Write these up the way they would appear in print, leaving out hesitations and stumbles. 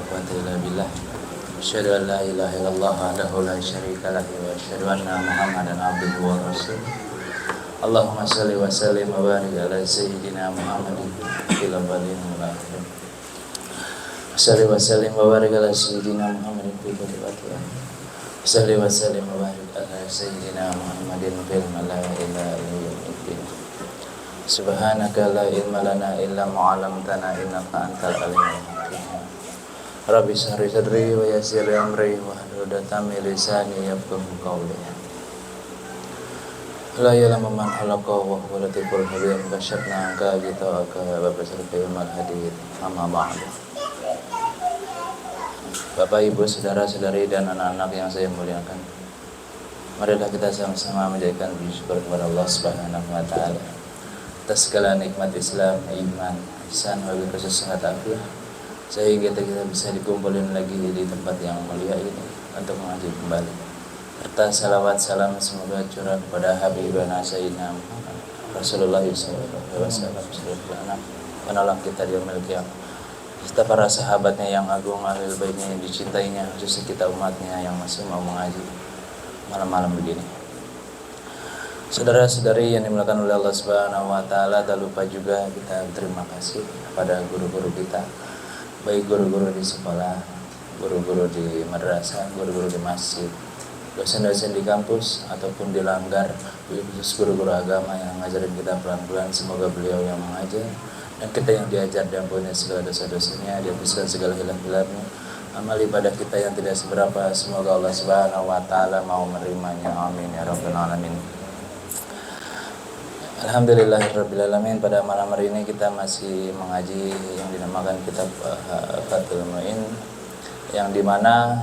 quwwata illa billah. Asyhadu an la ilaha illallah wahdahu la syarika lahu wa asyhadu anna Muhammadan abduhu wa rasuluh. Allahumma shalli wa sallim wa barik ala sayyidina Muhammadin fil awwalin wal akhirin. Shalli wa sallim wa barik ala sayyidina Muhammadin fil awwalin. Shalli wa sallim wa barik ala sayyidina Muhammadin fil malaa'il a'la. Subhanaka la ilma lana illa ma 'allamtana innaka antal alimul hakim. Rabbi shrah sadri wa yassir li amri wahlul 'uqdatam min lisani yafqahu qawli. La ya'lamu man khalaqa wa huwa latiful khabir. Kasyafna anka ghita'aka wa basaraka yawmal hadid. Amma ba'du. Bapak, Ibu, saudara-saudari dan anak-anak yang saya muliakan, marilah kita sama-sama menjadikan puji syukur kepada Allah Subhanahu wa taala atas segala nikmat Islam, iman, ihsan, wabil kesusahan afiah, sehingga kita bisa dikumpulin lagi di tempat yang mulia ini untuk mengaji kembali. Serta salawat salam semoga curah kepada Habibana Sayyidina Muhammad Rasulullah SAW, penolong kita di yaumil qiyamah, serta para sahabatnya yang agung, ahlul baitnya yang dicintainya, khususnya kita umatnya yang masih mau mengaji malam-malam begini. Saudara-saudari yang dimuliakan oleh Allah Subhanahu wa taala, tak lupa juga kita berterima kasih kepada guru-guru kita, baik guru-guru di sekolah, guru-guru di madrasah, guru-guru di masjid, dosen-dosen di kampus ataupun di langgar, khusus guru-guru agama yang ngajarin kita pelan-pelan. Semoga beliau yang mengajar dan kita yang diajar diampuni segala dosa-dosanya, dihapuskan segala hilaf-hilafnya. Amal ibadah kita yang tidak seberapa, semoga Allah Subhanahu wa taala mau menerimanya. Amin ya rabbal alamin. Alhamdulillahirrabbilalamin. Pada malam hari ini kita masih mengaji yang dinamakan kitab Fathul Mu'in, yang dimana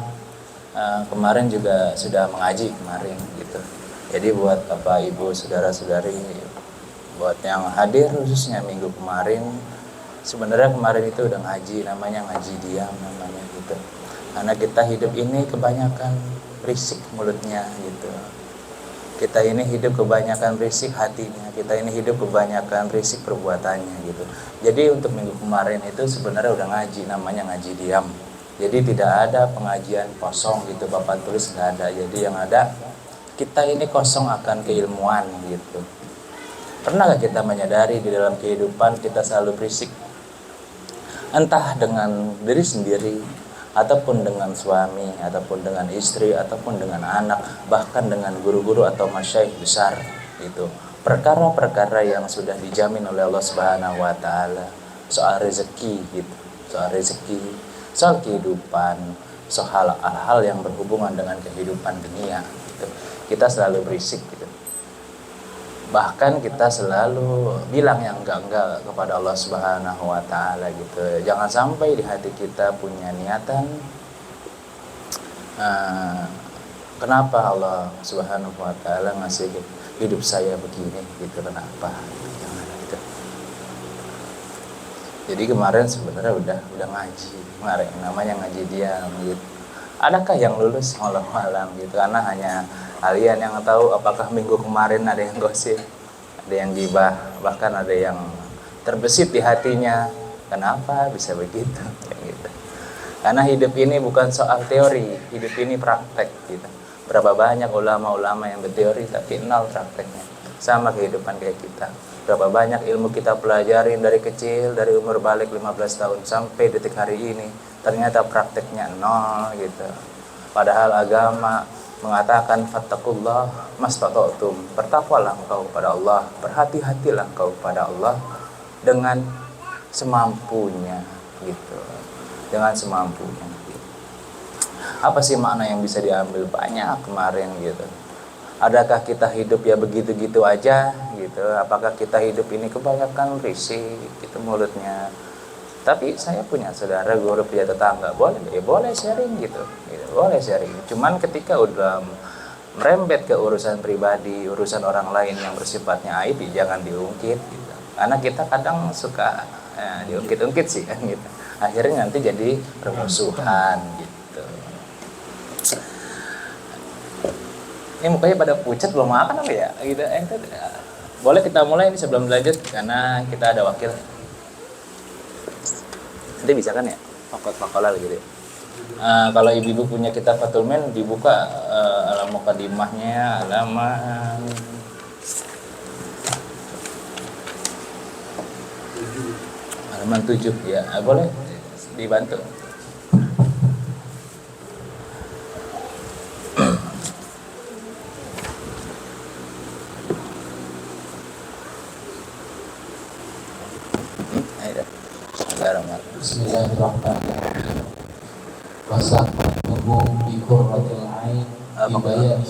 kemarin juga sudah mengaji kemarin gitu. Jadi buat Bapak, Ibu, saudara-saudari, buat yang hadir khususnya minggu kemarin, sebenarnya kemarin itu udah ngaji, namanya ngaji diam namanya gitu. Karena kita hidup ini kebanyakan berisik mulutnya gitu. Kita ini hidup kebanyakan berisik hatinya, kita ini hidup kebanyakan berisik perbuatannya gitu. Jadi untuk minggu kemarin itu sebenarnya udah ngaji, namanya ngaji diam. Jadi tidak ada pengajian kosong gitu, papan tulis nggak ada. Jadi yang ada kita ini kosong akan keilmuan gitu. Pernahkah kita menyadari di dalam kehidupan kita selalu berisik? Entah dengan diri sendiri, ataupun dengan suami, ataupun dengan istri, ataupun dengan anak, bahkan dengan guru-guru atau masyaikh besar itu. Perkara-perkara yang sudah dijamin oleh Allah Subhanahu wa taala, soal rezeki gitu, soal rezeki, soal kehidupan, soal hal-hal yang berhubungan dengan kehidupan dunia gitu. Kita selalu berisik gitu. Bahkan kita selalu bilang yang enggak kepada Allah Subhanahu wa taala gitu. Jangan sampai di hati kita punya niatan kenapa Allah Subhanahu wa taala ngasih hidup saya begini gitu, kenapa? Jangan gitu. Jadi kemarin sebenarnya udah ngaji. Kemarin namanya ngaji diam gitu. Adakah yang lulus? Wallahu alam gitu, karena hanya kalian yang tahu apakah minggu kemarin ada yang gosip, ada yang gibah, bahkan ada yang terbesit di hatinya. Kenapa bisa begitu? Gitu. Karena hidup ini bukan soal teori, hidup ini praktek gitu. Berapa banyak ulama-ulama yang berteori tapi nol prakteknya. Sama kehidupan kayak kita. Berapa banyak ilmu kita pelajarin dari kecil, dari umur balik 15 tahun sampai detik hari ini, ternyata prakteknya nol gitu. Padahal agama mengatakan fattaqullah mastata'tum, bertakwalah engkau kepada Allah, berhati-hatilah engkau kepada Allah dengan semampunya gitu. Dengan semampunya gitu. Apa sih makna yang bisa diambil? Banyak kemarin gitu. Adakah kita hidup ya begitu-gitu aja gitu? Apakah kita hidup ini kebanyakan risih gitu mulutnya? Tapi saya punya saudara guru, punya tetangga, boleh sharing gitu, boleh sharing. Cuman ketika udah merembet ke urusan pribadi, urusan orang lain yang bersifatnya aib, jangan diungkit gitu. Karena kita kadang suka diungkit-ungkit sih kan gitu. Akhirnya nanti jadi permusuhan gitu. Ini mukanya pada pucat, belum makan apa ya? Gitu. Boleh kita mulai ini sebelum lanjut karena kita ada wakil. Nanti bisa kan ya? Fakat makalah gitu. Kalau ibu-ibu punya kitab Fathul Min, dibuka mukadimahnya halaman 7 ya. Boleh dibantu. Bismillahirrahmanirrahim. Wasaqtuhu bi qurratil ain bi bayan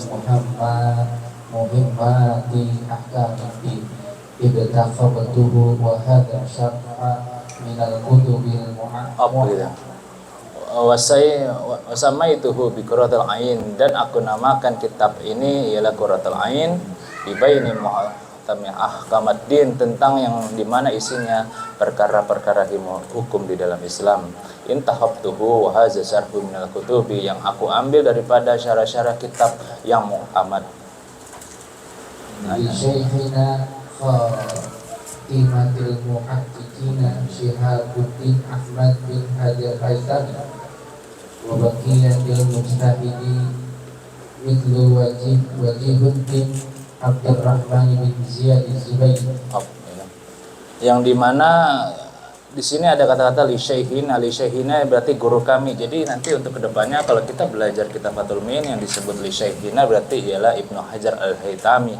muhimmati ahkamiddin ibtaqabtuhu wa hadha syarha minal kutubil mu'aqqah. Wasammaituhu bi qurratil ain, dan aku namakan kitab ini ialah Qurratul Ain bi bayani ahkamaddin, tentang yang dimana isinya perkara-perkara hukum di dalam Islam. Intahabtuhu wa hadza syarhu minal kutubi, yang aku ambil daripada syarah-syarah kitab yang muhammad. Syekhina khatimatil muhaqqiqina Syihabuddin Ahmad bin Hajar Al-Haytami wa baqiyatil mujtahidi mithlu Wajihuddin Abdurrahman bin Ziyad Az-Zubairi. Yang dimana di sini ada kata-kata li syaikhina berarti guru kami. Jadi nanti untuk kedepannya kalau kita belajar kitab Fathul Min yang disebut li syaikhina berarti ialah Ibnu Hajar Al-Haytami.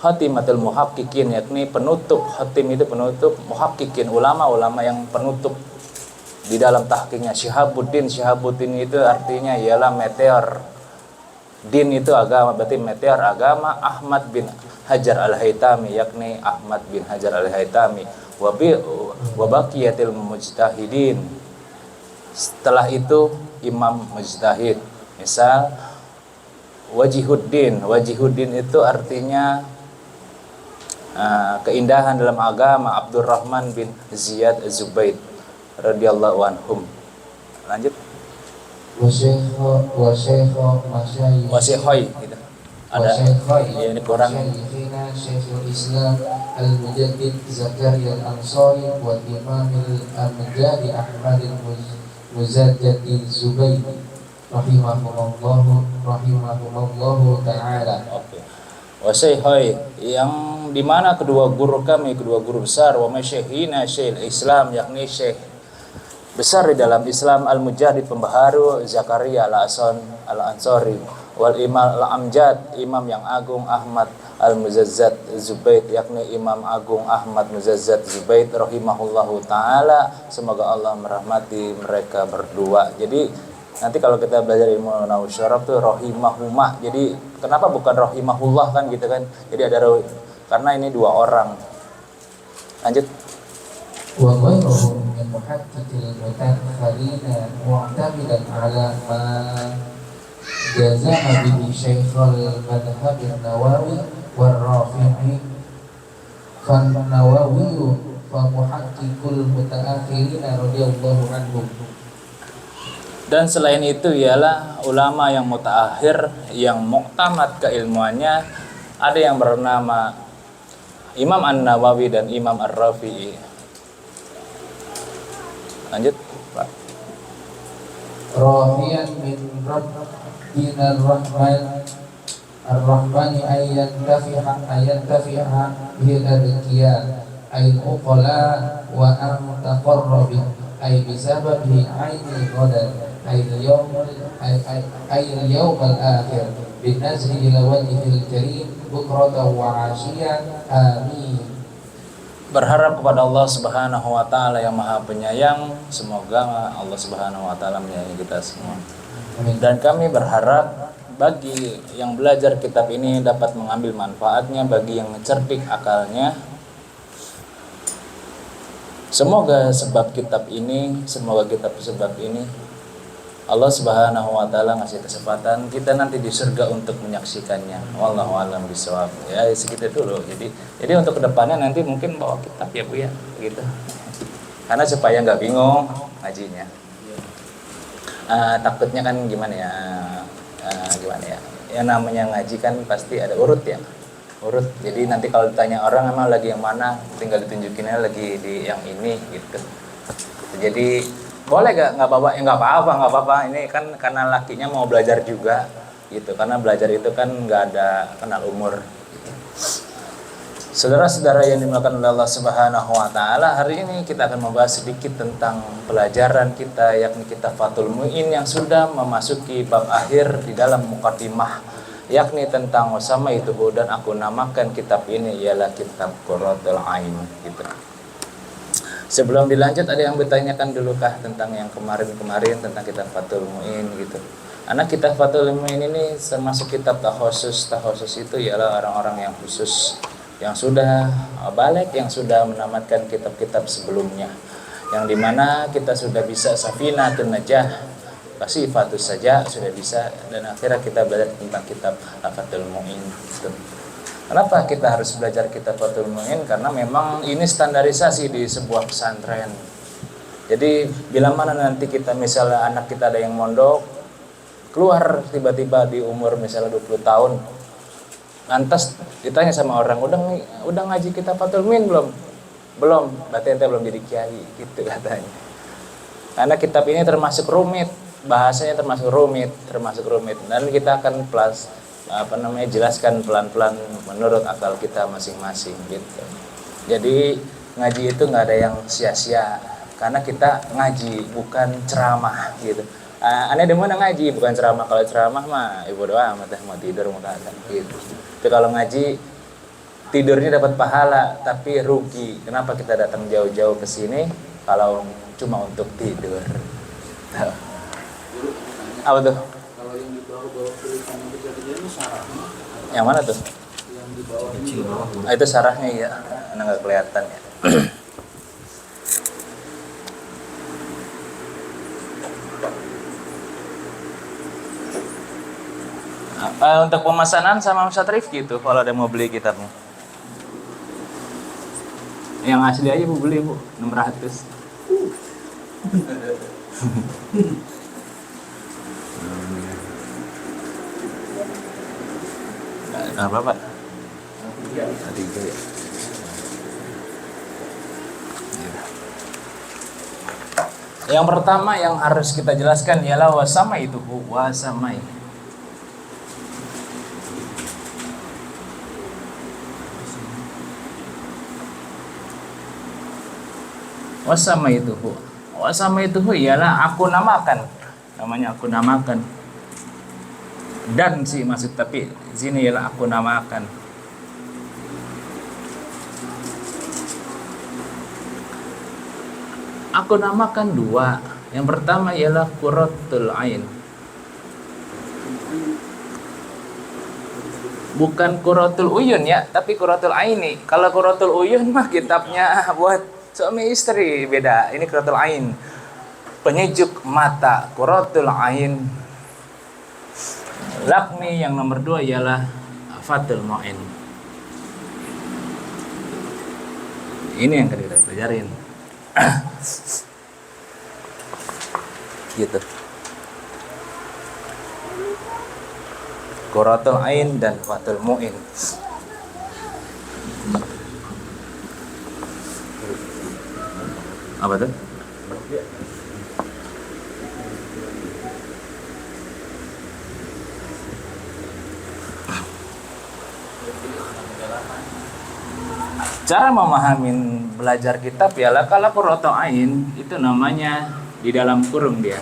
Khatimatul muhaqqiqin, yakni penutup. Khatim itu penutup, muhaqqiqin ulama-ulama yang penutup di dalam tahqiqnya. Syihabuddin itu artinya ialah meteor. Din itu agama, berarti meteor agama. Ahmad bin Hajar Al-Haytami, yakni Ahmad bin Hajar Al-Haytami. Wa baqiyatil mujtahidin, setelah itu imam mujtahid. Misal Wajihuddin itu artinya keindahan dalam agama. Abdurrahman bin Ziyad Az-Zubaid radhiyallahu anhum. Lanjut. Wasyekhoy gitu. Ada ya, ini kurang. Syekhul Islam Al-Mujaddid Zakaria Al-Ansari wa Imam Al-Mujadi Ahmad Al-Muzaddadi Zubairi rahimahumullahu ta'ala. Oke. Wasyekhoy, yang dimana kedua guru kami, kedua guru besar. Wa masyaihina Syekhul Islam, yakni syekh besar di dalam Islam, Al-Mujahid pembaharu, Zakaria Al-Ansari, wal Imam Al-Amjad, imam yang agung, Ahmad Al-Muzazzad Zubaid, yakni Imam Agung Ahmad Muzazzad Zubaid rahimahullahu ta'ala, semoga Allah merahmati mereka berdua. Jadi nanti kalau kita belajar ilmu nahwu syaraf tuh rahimahumah. Jadi kenapa bukan rahimahullah kan gitu kan? Jadi ada karena ini dua orang. Lanjut. Wa ghairuhum min muhaqqiqil mutaakhirin mu'tamidan ala ma jazama bihi Syekhul Madhhab An-Nawawi war Rafi'i fan Nawawi fa muhaqqiqul mutaakhirin radhiyallahu anhum. Dan selain itu ialah ulama yang mutaakhir yang muktamad keilmuannya, ada yang bernama Imam An-Nawawi dan Imam Ar-Rafi'i. Lanjut, Pak. Rahiyan min Rabbina Ar-Rahmani ayyan tafiha bil adkiya ay uqala wa an taqarrabi ay bisababi ainil qadar ay al-yawm al-akhir bin nazri ila wajhil karim bukratan wa 'ashiyan. Amin. Berharap kepada Allah Subhanahu wa taala yang Maha Penyayang, semoga Allah Subhanahu wa taala menyayangi kita semua. Dan kami berharap bagi yang belajar kitab ini dapat mengambil manfaatnya, bagi yang cerdik akalnya. Semoga sebab kitab ini Allah Subhanahu wa taala ngasih kesempatan kita nanti di surga untuk menyaksikannya. Wallahu a'lam bishawab. Ya, segitu dulu. Jadi untuk kedepannya nanti mungkin bawa kitab ya Bu ya, gitu. Karena supaya nggak bingung ngajinya. Takutnya kan gimana ya? Ya namanya ngaji kan pasti ada urut ya. Urut. Jadi nanti kalau ditanya orang emang lagi yang mana, tinggal ditunjukinnya lagi di yang ini gitu. Jadi Boleh gak? Nggak apa-apa, nggak apa-apa, nggak apa-apa. Ini kan karena lakinya mau belajar juga, gitu. Karena belajar itu kan nggak ada kenal umur. Gitu. Saudara-saudara yang dimuliakan oleh Allah Subhanahu Wa Taala, hari ini kita akan membahas sedikit tentang pelajaran kita, yakni kitab Fathul Mu'in yang sudah memasuki bab akhir di dalam mukaddimah, yakni tentang Usama itu, dan aku namakan kitab ini ialah kitab Qurratul Ain. Gitu. Sebelum dilanjut, ada yang bertanyakan dulukah tentang yang kemarin-kemarin tentang kitab Fathul Mu'in gitu. Anak kitab Fathul Mu'in ini termasuk kitab takhusus. Takhusus itu ialah orang-orang yang khusus, yang sudah balik, yang sudah menamatkan kitab-kitab sebelumnya, yang dimana kita sudah bisa Safinatun Najah, Kasifatus saja sudah bisa, dan akhirnya kita belajar tentang kitab Fathul Mu'in gitu. Kenapa kita harus belajar kitab Fathul Mu'in? Karena memang ini standarisasi di sebuah pesantren. Jadi bila mana nanti kita misalnya anak kita ada yang mondok, keluar tiba-tiba di umur misalnya 20 tahun, lantas ditanya sama orang, udah ngaji kitab Fathul Mu'in belum? Belum, berarti ente belum jadi kiai, gitu katanya. Karena kitab ini termasuk rumit, bahasanya termasuk rumit. Dan kita akan jelaskan pelan-pelan menurut akal kita masing-masing gitu. Jadi ngaji itu nggak ada yang sia-sia, karena kita ngaji bukan ceramah gitu. Aneh di mana ngaji bukan ceramah. Kalau ceramah mah ibu doa amat mau tidur mau kagak gitu. Tapi kalau ngaji tidurnya dapat pahala tapi rugi. Kenapa kita datang jauh-jauh ke sini kalau cuma untuk tidur? Apa tuh? Kalau yang di bawah tulisan yang kejadian sarahnya. Yang mana tuh? Yang di bawah ini. Itu sarahnya ya, karena nggak kelihatan ya. Untuk pemesanan sama Ustaz Rifki gitu, kalau ada mau beli kitabnya. Yang asli aja bu beli bu, 600. Apa Pak? 3 ya. Yang pertama yang harus kita jelaskan ialah wasamai. Wasama itu ialah aku namakan. Namanya aku namakan. Dan sih maksud, tapi sini ialah aku namakan. Aku namakan 2. Yang pertama ialah Qurratul Ain. Bukan Qurratul Uyun ya, tapi Qurratul Aini. Kalau Qurratul Uyun mah kitabnya buat suami istri, beda. Ini Qurratul Ain, penyejuk mata. Qurratul Ain. Lakmi yang nomor 2 ialah Fathul Mu'in. Ini yang kita pelajarin. Gitu. Qurratul Ain dan Fathul Mu'in. Apa tuh? Cara memahami belajar kitab ialah kalau Qurratul Ain itu namanya di dalam kurung dia.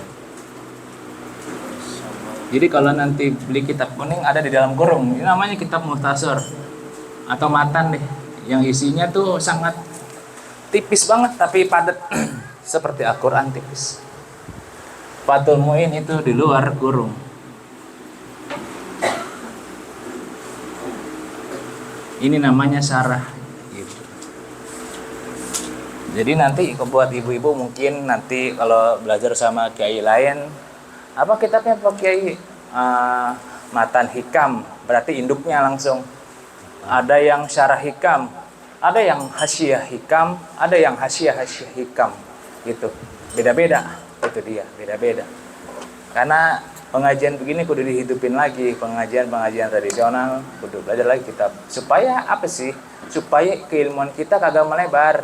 Jadi kalau nanti beli kitab kuning ada di dalam kurung, ini namanya kitab Mukhtasar atau matan deh, yang isinya tuh sangat tipis banget tapi padat seperti Al-Quran tipis. Fathul Mu'in itu di luar kurung. Ini namanya syarah gitu. Jadi nanti buat ibu-ibu mungkin nanti kalau belajar sama kiai lain, apa kitabnya Pak Kiai? Matan Hikam, berarti induknya langsung. Ada yang syarah hikam, ada yang hasyiah hikam, ada yang hasyiah hikam gitu. Beda-beda, itu dia, beda-beda. Karena pengajian begini kudu dihidupin lagi, pengajian tradisional kudu belajar lagi kitab. Supaya apa sih? Supaya keilmuan kita kagak melebar.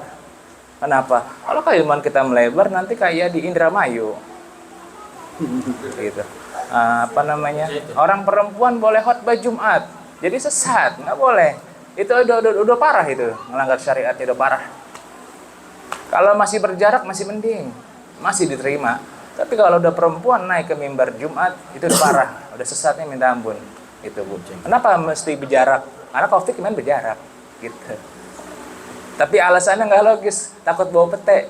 Kenapa? Kalau keilmuan kita melebar nanti kayak di Indramayu. Gitu. Apa namanya? Orang perempuan boleh khotbah Jumat. Jadi sesat, nggak boleh. Itu udah parah itu, melanggar syariat udah parah. Kalau masih berjarak masih mending, masih diterima. Tapi kalau udah perempuan naik ke mimbar Jumat itu udah parah, udah sesatnya minta ampun. Itu Bu. Kenapa mesti berjarak? Karena Covid kan berjarak, gitu. Tapi alasannya nggak logis, takut bawa pete.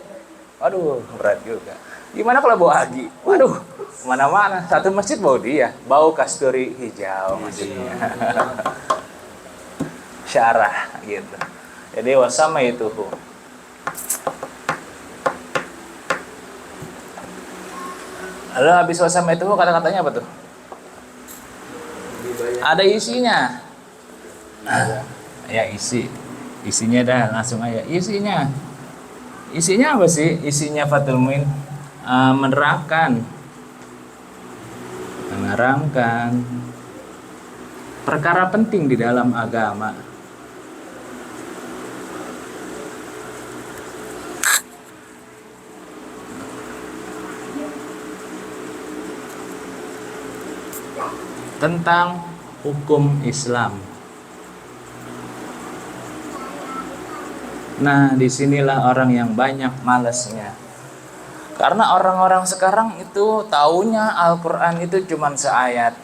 Waduh, berat juga. Gimana kalau bawa agi? Waduh, mana-mana. Satu masjid bau dia, bau kasturi hijau maksudnya. Syarah gitu. Jadi wasama itu. Lalu habis wasama itu kata-katanya apa tuh? Ada isinya. Ya isi. Isinya dah langsung aja. Isinya apa sih? Isinya Fathul Muin menerangkan perkara penting di dalam agama. Tentang hukum Islam. Nah, disinilah orang yang banyak malasnya. Karena orang-orang sekarang itu taunya Al-Quran itu cuma seayat.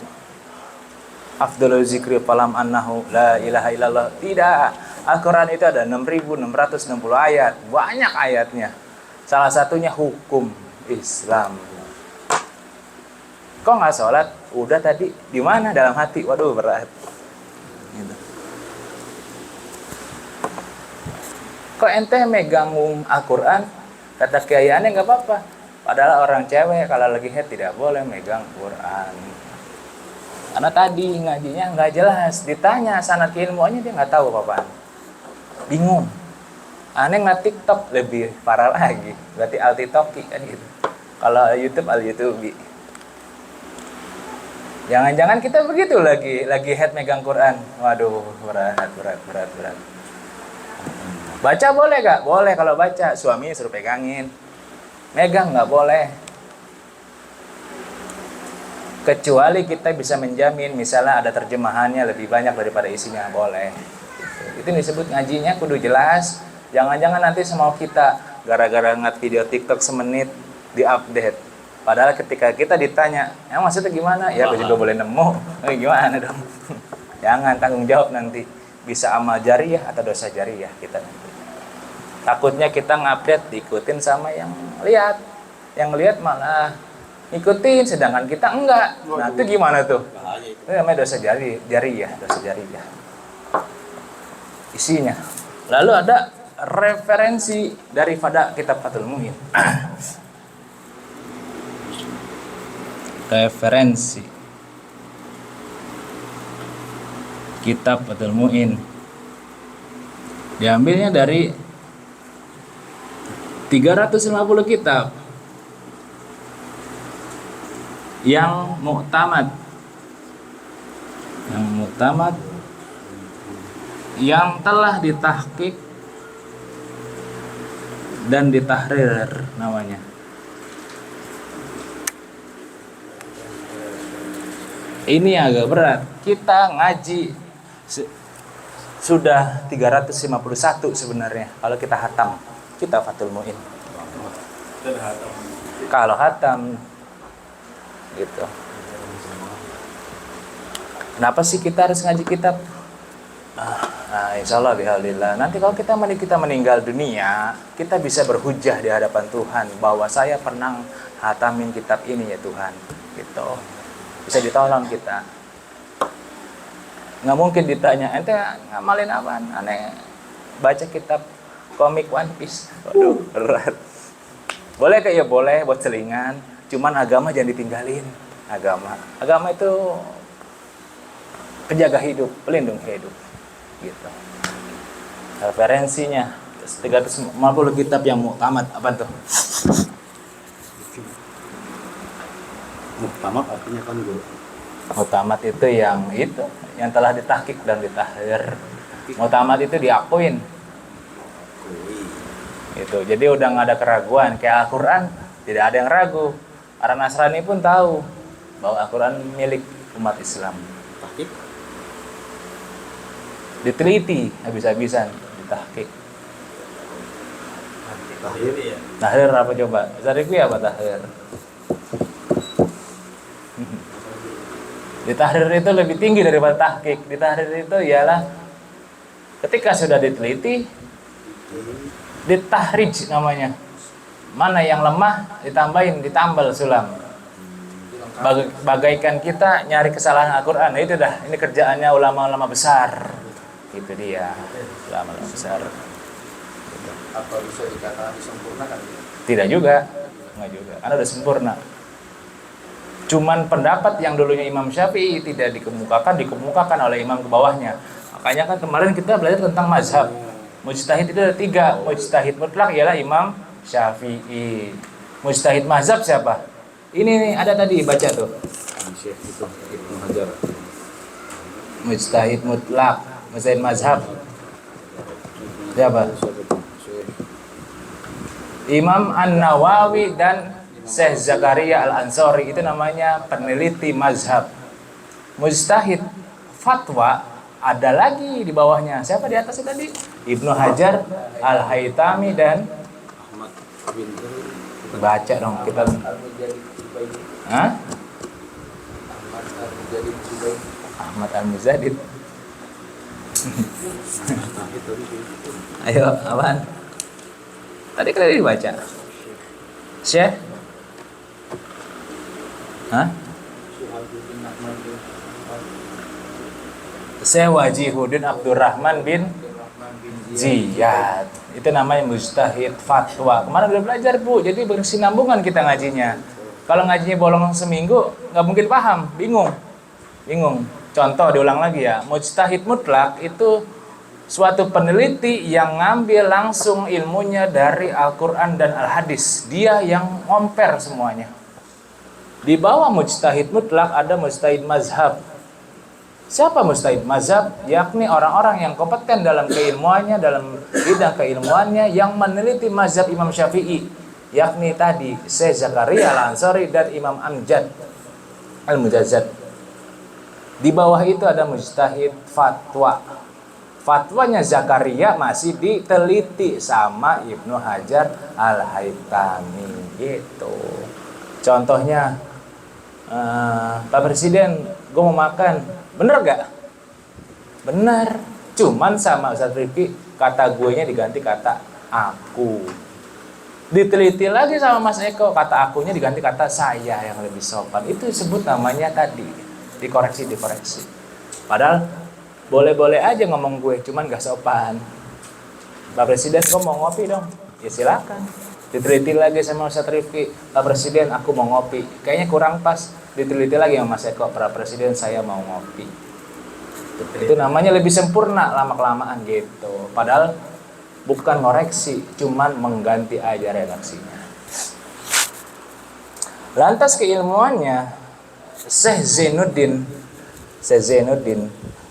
Afdhalul zikri falam annahu la ilaha illallah. Tidak. Al-Quran itu ada 6.660 ayat. Banyak ayatnya. Salah satunya hukum Islam. Kok nggak sholat? Udah tadi. Di mana? Dalam hati. Waduh, berat. Gitu. Kok ente megang Al-Quran? Kata kiaiannya nggak apa-apa. Padahal orang cewek kalau lagi haid tidak boleh megang Quran. Karena tadi ngajinya nggak jelas. Ditanya sanad ilmuannya dia nggak tahu apa-apaan. Bingung. Aneh nggak TikTok lebih parah lagi. Berarti al-tiktoki kan gitu. Kalau YouTube al-YouTubi. Jangan-jangan kita begitu lagi head megang Quran. Waduh, berat. Baca boleh gak? Boleh kalau baca. Suami suruh pegangin. Megang nggak boleh. Kecuali kita bisa menjamin, misalnya ada terjemahannya lebih banyak daripada isinya, boleh. Itu disebut ngajinya kudu jelas. Jangan-jangan nanti semau kita gara-gara ngeliat video TikTok semenit diupdate. Padahal ketika kita ditanya, maksudnya gimana? Ya aku juga boleh nemu. Gimana dong? Jangan, tanggung jawab nanti. Bisa amal jariah atau dosa jariah kita nanti. Takutnya kita ngupdate diikutin sama yang lihat. Yang lihat malah ikutin, sedangkan kita enggak. Nah itu gimana tuh? Itu namanya dosa jariah. Isinya. Lalu ada referensi daripada kitab Fathul Muin. Referensi kitab Fathul Muin diambilnya dari 350 kitab yang muktamad yang telah ditahqiq dan ditahrir namanya. Ini agak berat. Kita ngaji sudah 351 sebenarnya kalau kita hatam. Kita Fathul Muin. Kalau hatam gitu. Kenapa sih kita harus ngaji kitab? Nah, insyaallah bihaulillah. Nanti kalau kita meninggal dunia, kita bisa berhujjah di hadapan Tuhan bahwa saya pernah hatamin kitab ini ya Tuhan. Gitu. Bisa ditolong kita. Nggak mungkin ditanya, ente ngamalin apaan? Aneh baca kitab komik One Piece. Waduh, berat. Boleh kayak ya boleh buat selingan, cuman agama jangan ditinggalin. Agama itu penjaga hidup, pelindung hidup. Gitu. Referensinya 350 kitab yang muktamad apa tuh? Muktamad artinya kan guru. Muktamad itu yang telah ditahqiq dan ditahrir. Muktamad itu diakuin. Gitu. Jadi udah nggak ada keraguan. Kayak Al-Quran tidak ada yang ragu. Orang Nasrani pun tahu bahwa Al-Quran milik umat Islam. Tahqiq. Diteliti habis-habisan, ditahqiq. Tahir ya. Tahrir apa coba? Zarifi apa tahrir? Di tahrir itu lebih tinggi daripada tahqiq. Di tahrir itu ialah ketika sudah diteliti, ditahrij namanya. Mana yang lemah ditambahin, ditambal sulam. Bagaikan kita nyari kesalahan Al-Quran. Nah, itu dah, ini kerjaannya ulama-ulama besar. Itu dia, ulama-ulama besar. Apa bisa dikatakan disempurnakan? Tidak juga, enggak juga. Karena udah sempurna. Cuman pendapat yang dulunya Imam Syafi'i tidak dikemukakan oleh imam ke bawahnya. Makanya kan kemarin kita belajar tentang mazhab. Mujtahid itu ada 3. Mujtahid mutlak ialah Imam Syafi'i. Mujtahid mazhab siapa? Ini nih, ada tadi, baca tuh. Syekh itu Ibnu Hajar. Mujtahid mutlak, mujtahid mazhab. Siapa? Imam An-Nawawi dan Syekh Zakaria Al-Ansari, itu namanya peneliti mazhab. Mujtahid fatwa ada lagi di bawahnya. Siapa di atas tadi? Ibnu Hajar, Al-Haytami dan Ahmad bin baca dong kita. Hah? Ahmad Al-Muzadid. Ayo, apaan? Tadi kalian dibaca. Syekh? Hah? Syekh Wajihuddin Abdurrahman bin Ziyad. Itu namanya mujtahid fatwa. Kemarin udah belajar, Bu. Jadi bersinambungan kita ngajinya. Kalau ngajinya bolong seminggu, nggak mungkin paham, bingung. Contoh diulang lagi ya. Mujtahid mutlak itu suatu peneliti yang ngambil langsung ilmunya dari Al-Quran dan Al-Hadis. Dia yang ngomper semuanya. Di bawah mujtahid mutlak ada mujtahid mazhab. Siapa mujtahid mazhab? Yakni orang-orang yang kompeten dalam keilmuannya, dalam bidang keilmuannya, yang meneliti mazhab Imam Syafi'i. Yakni tadi Syekh Zakaria Al-Ansari dan Imam Amjad Al-Mujazzad. Di bawah itu ada mujtahid fatwa. Fatwanya Zakaria masih diteliti sama Ibnu Hajar Al-Haytami gitu. Contohnya, Pak Presiden, gue mau makan, bener gak? Bener. Cuman sama Ustaz Rifki, kata gue nya diganti kata aku. Diteliti lagi sama Mas Eko, kata akunya diganti kata saya yang lebih sopan. Itu disebut namanya tadi, dikoreksi. Padahal boleh-boleh aja ngomong gue, cuman gak sopan. Pak Presiden, gue mau ngopi dong. Ya silakan. Diteliti lagi sama Ustaz Rifki, Pak Presiden, aku mau ngopi. Kayaknya kurang pas. Diteliti lagi sama Mas Eko, Pak Presiden, saya mau ngopi. Itu namanya lebih sempurna lama-kelamaan gitu. Padahal bukan ngoreksi, cuman mengganti aja redaksinya. Lantas keilmuannya Syekh Zainuddin.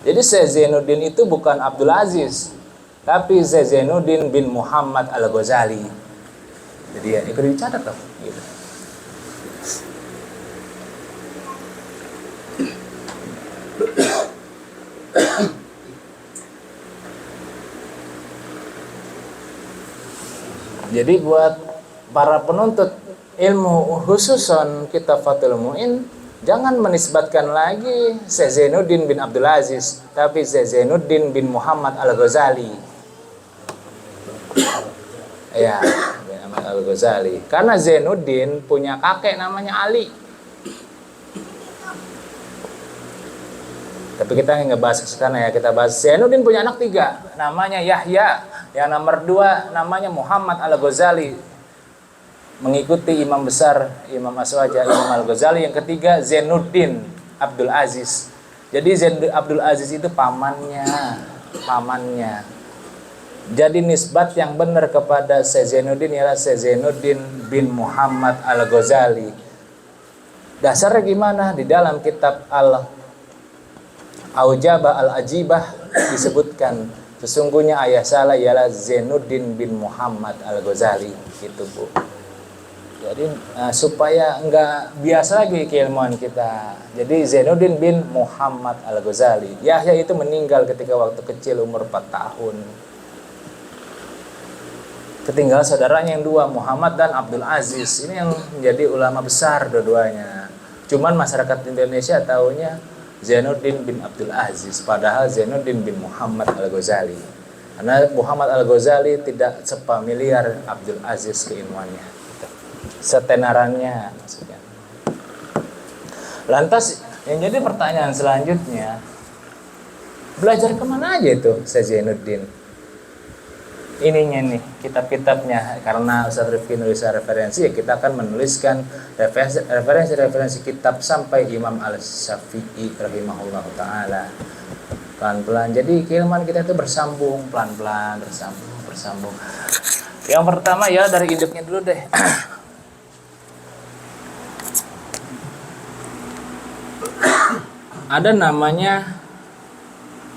Jadi Syekh Zainuddin itu bukan Abdul Aziz, tapi Syekh Zainuddin bin Muhammad Al-Ghazali. Jadi ya, itu dicatat tuh. Gitu. Jadi buat para penuntut ilmu khususon kitab Fathul Mu'in, jangan menisbatkan lagi Syekh Zainuddin bin Abdul Aziz, tapi Syekh Zainuddin bin Muhammad Al-Ghazali. Ya, Al-Ghazali. Karena Zainuddin punya kakek namanya Ali. Tapi kita nggak bahas ke sana ya, kita bahas Zainuddin punya anak 3, namanya Yahya. Yang nomor 2 namanya Muhammad Al-Ghazali, mengikuti imam besar Imam Aswaja, Imam Al-Ghazali. Yang ketiga Zainuddin Abdul Aziz. Jadi Zainuddin Abdul Aziz itu pamannya. Jadi nisbat yang benar kepada Syekh Zainuddin ialah Syekh Zainuddin bin Muhammad Al-Ghazali. Dasarnya gimana? Di dalam kitab Al-Aujabah Al-Ajibah disebutkan Sesungguhnya ayah saya ialah Zainuddin bin Muhammad Al-Ghazali, gitu Bu. Jadi supaya enggak biasa lagi keilmuan kita. Jadi Zainuddin bin Muhammad Al-Ghazali. Yahya itu meninggal ketika waktu kecil umur 4 tahun. Ketinggal saudaranya yang dua, Muhammad dan Abdul Aziz. Ini yang menjadi ulama besar dua-duanya. Cuman masyarakat Indonesia taunya Zainuddin bin Abdul Aziz, padahal Zainuddin bin Muhammad Al-Ghazali. Karena Muhammad Al-Ghazali tidak sepamiliar Abdul Aziz keilmuannya, gitu. Setenarannya maksudnya. Lantas yang jadi pertanyaan selanjutnya, belajar kemana aja itu Zainuddin? Ininya nih, kitab-kitabnya. Karena Ustaz Rifki nulis referensi, ya kita akan menuliskan referensi kitab sampai Imam Al-Syafi'i rahimahullah ta'ala. Pelan-pelan, jadi keilmuan kita itu bersambung, pelan-pelan, bersambung. Yang pertama ya dari induknya dulu deh. Ada namanya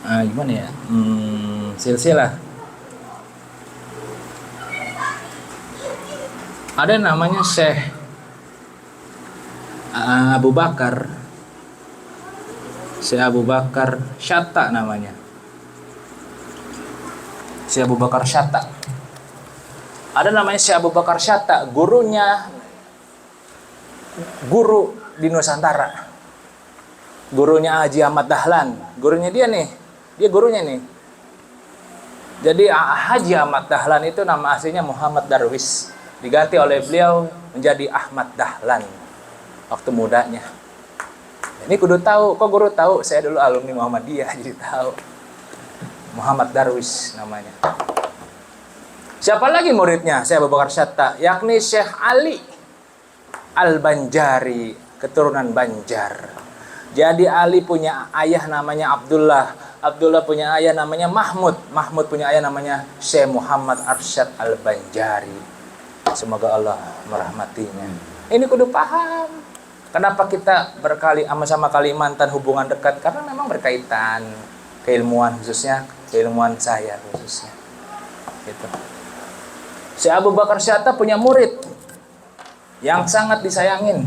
gimana ya, silsilah. Ada namanya Syekh Abu Bakar Syatta namanya. Syekh Abu Bakar Syatta. Ada namanya Syekh Abu Bakar Syatta, guru di Nusantara. Gurunya Haji Ahmad Dahlan. Gurunya dia nih. Dia gurunya nih. Jadi Haji Ahmad Dahlan itu nama aslinya Muhammad Darwis. Diganti oleh beliau menjadi Ahmad Dahlan waktu mudanya. Ini kudu tahu, kok guru tahu? Saya dulu alumni Muhammadiyah jadi tahu. Muhammad Darwis namanya. Siapa lagi muridnya? Syekh Abu Bakar Syatta, yakni Syekh Ali Al-Banjari, keturunan Banjar. Jadi Ali punya ayah namanya Abdullah. Abdullah punya ayah namanya Mahmud. Mahmud punya ayah namanya Syekh Muhammad Arsyad Al-Banjari. Semoga Allah merahmatinya. Ini kudu paham. Kenapa kita sama Kalimantan hubungan dekat? Karena memang berkaitan keilmuan, khususnya keilmuan saya khususnya. Gitu. Syekh Abu Bakar Syatta punya murid yang sangat disayangin.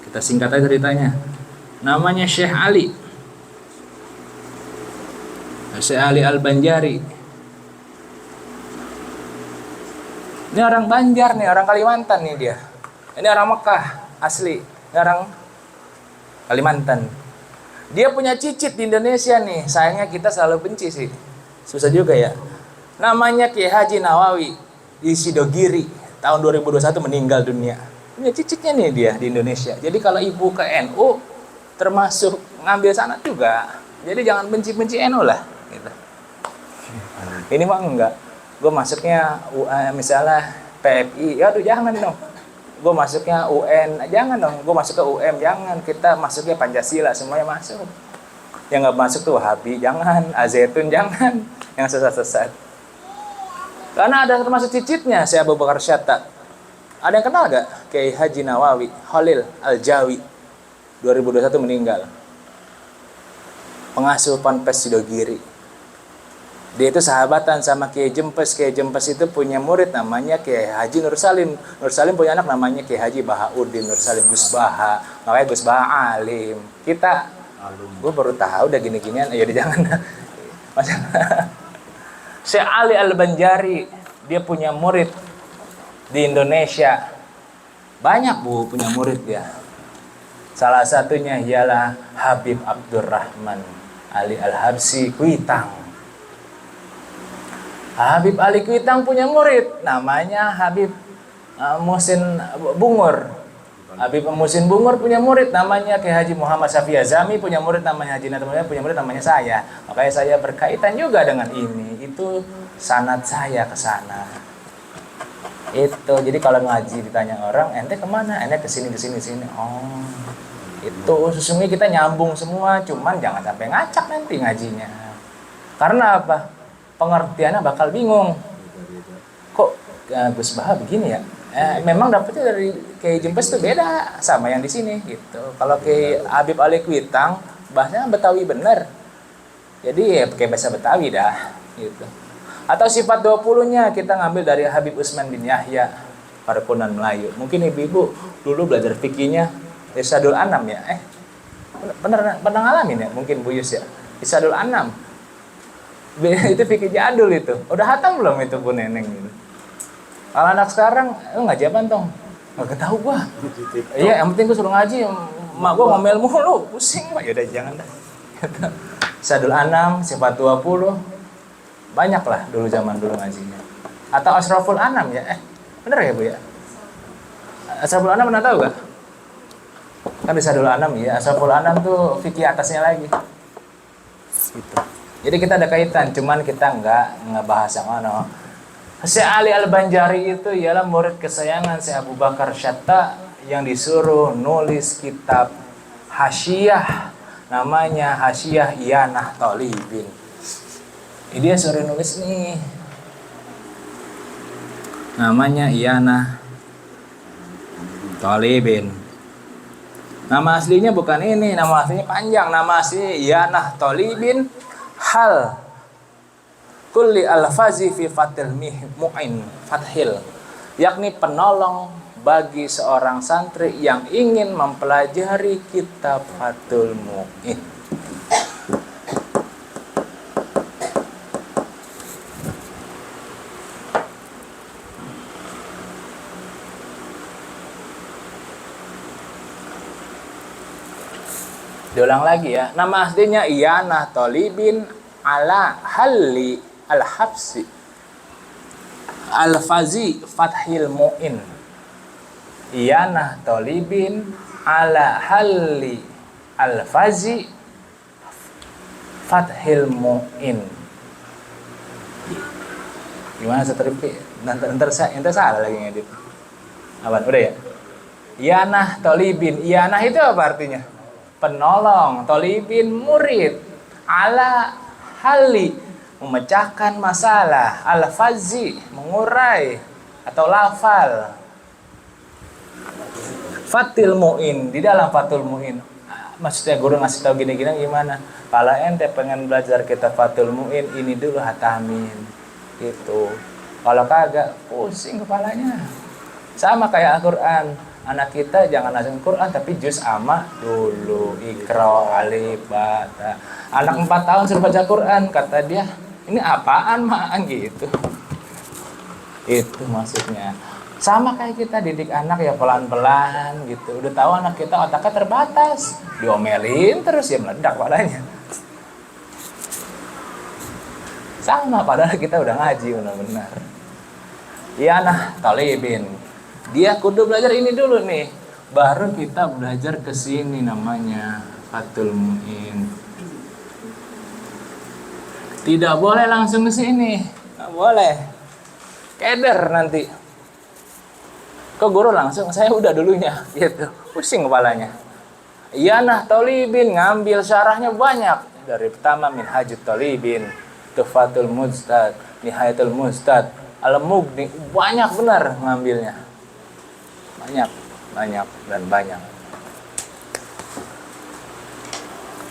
Kita singkat aja ceritanya. Namanya Syekh Ali. Syekh Ali Al-Banjari. Ini orang Banjar nih, orang Kalimantan nih dia. Ini orang Mekah asli, ini orang Kalimantan. Dia punya cicit di Indonesia nih. Sayangnya kita selalu benci sih. Susah juga ya. Namanya Kiai Haji Nawawi di Sidogiri. Tahun 2021 meninggal dunia. Punya cicitnya nih dia di Indonesia. Jadi kalau ibu ke NU termasuk ngambil sanad juga. Jadi jangan benci-benci NU lah. Gitu. Ini mah enggak. Gue masuknya misalnya PFI, ya tuh jangan dong. Gue masuknya UN, jangan dong. Gue masuk ke UM, jangan. Kita masuknya Pancasila, semuanya masuk. Yang nggak masuk tuh Wahabi, jangan. Azetun, jangan. Yang sesat-sesat. Karena ada termasuk cicitnya, Syekh Abu Bakar Syatta. Ada yang kenal gak? Kiai Haji Nawawi, Khalil Al-Jawi, 2021 meninggal. Pengasuh Ponpes Sidogiri. Dia itu sahabatan sama Kiai Jempes. Kiai Jempes itu punya murid namanya Kiai Haji Nur Salim. Nur Salim punya anak namanya Kiai Haji Bahauddin Nur Salim, Gus Baha. Makanya Gus Baha alim. Kita, gue baru tahu udah gini-ginian. Ya udah jangan. Syekh Ali Al-Banjari, dia punya murid di Indonesia. Banyak Bu punya murid dia. Salah satunya ialah Habib Abdurrahman Ali Al-Habsi Kuitang. Habib Ali Kuitang punya murid namanya Habib Muhsin Bungur. Habib Muhsin Bungur punya murid namanya Kiai Haji Muhammad Syafi'i Azami, punya murid namanya Haji Natamullah, punya murid namanya saya. Makanya saya berkaitan juga dengan ini. Itu sanad saya ke sana. Itu jadi kalau ngaji ditanya orang, ente kemana? Ente kesini. Oh, itu sesungguhnya kita nyambung semua, cuman jangan sampai ngacak nanti ngajinya. Karena apa? Pengertiannya bakal bingung. Kok Gus Baha begini ya? Memang dapetnya dari Kiai Jempes itu beda sama yang di sini gitu. Kalau Kiai Habib Ali Kuitang bahasanya Betawi bener. Jadi ya pakai bahasa Betawi dah. gitu. Atau sifat 20-nya kita ngambil dari Habib Utsman bin Yahya, Parpunan Melayu. Mungkin ibu-ibu dulu belajar fikihnya Isadul Anam ya. Pernah ngalamin ya? Mungkin Bu Yus ya. Isadul Anam. Itu fikih jadul itu. Udah hatam belum itu Bu Neneng gitu. Kalau anak sekarang, lu ngaji apa tong? Nggak tahu gua. Iya, yang penting gua suruh ngaji. Mak gua ngomel mulu, pusing. Yaudah jangan dah. Isadul Anam, sifat 20. Banyak lah dulu zaman dulu ngajinya. Atau Asraful Anam ya. Bener ya Bu ya? Asraful Anam pernah tahu gak? Kan Isadul Anam ya. Asraful Anam tuh fikih atasnya lagi. Gitu. Jadi kita ada kaitan, cuman kita nggak ngebahas yang mana. Syekh Ali Al-Banjari itu ialah murid kesayangan Syekh Abu Bakar Syatta yang disuruh nulis kitab Hasyiah, namanya Hasyiah Iyanah Thalibin. Ini dia suruh nulis nih, namanya Iyanah Thalibin. Nama aslinya bukan ini, nama aslinya panjang, nama aslinya Iyanah Thalibin hal kulli al-fazi fi fatil mu'in fathil, yakni penolong bagi seorang santri yang ingin mempelajari kitab Fathul Mu'in. Diulang lagi ya, nama aslinya Iyanah Thalibin ala halli al-habsi al-fazi fathil mu'in. Iyanah Thalibin ala halli al-fazi fathil mu'in. Gimana setripnya? Nanti salah lagi ngedit. Apa? Udah ya? Iyanah Thalibin. Iyanah itu apa artinya? Penolong. Thalibin murid. Ala hali memecahkan masalah. Al-fazi mengurai atau lafal. Fathil mu'in, di dalam Fathul Mu'in. Maksudnya guru ngasih tahu gini-gini gimana? Kalau ente pengen belajar kitab Fathul Mu'in, ini dulu hatamin. Gitu. Kalau kagak, pusing kepalanya. Sama kayak Al-Qur'an. Anak kita jangan langsung Quran tapi juz amma dulu, Iqra, alif, ba, ta. Anak 4 tahun suruh baca Quran, kata dia, ini apaan mak gitu. Itu maksudnya. Sama kayak kita didik anak ya pelan-pelan gitu. Udah tahu anak kita otaknya terbatas, diomelin terus ya meledak kepalanya. Sama padahal kita udah ngaji benar-benar. Iyanah Thalibin. Dia kudu belajar ini dulu nih, baru kita belajar ke sini namanya Fathul Mu'in. Tidak boleh langsung ke sini, nggak boleh. Keder nanti. Kok guru langsung, saya udah dulunya, gitu. Pusing kepalanya. Iyanah Thalibin ngambil syarahnya banyak dari pertama Minhajut Thalibin, Tuhfatul Mustad, Nihayatul Mustad, Al-Mughni, banyak benar ngambilnya. Banyak dan banyak.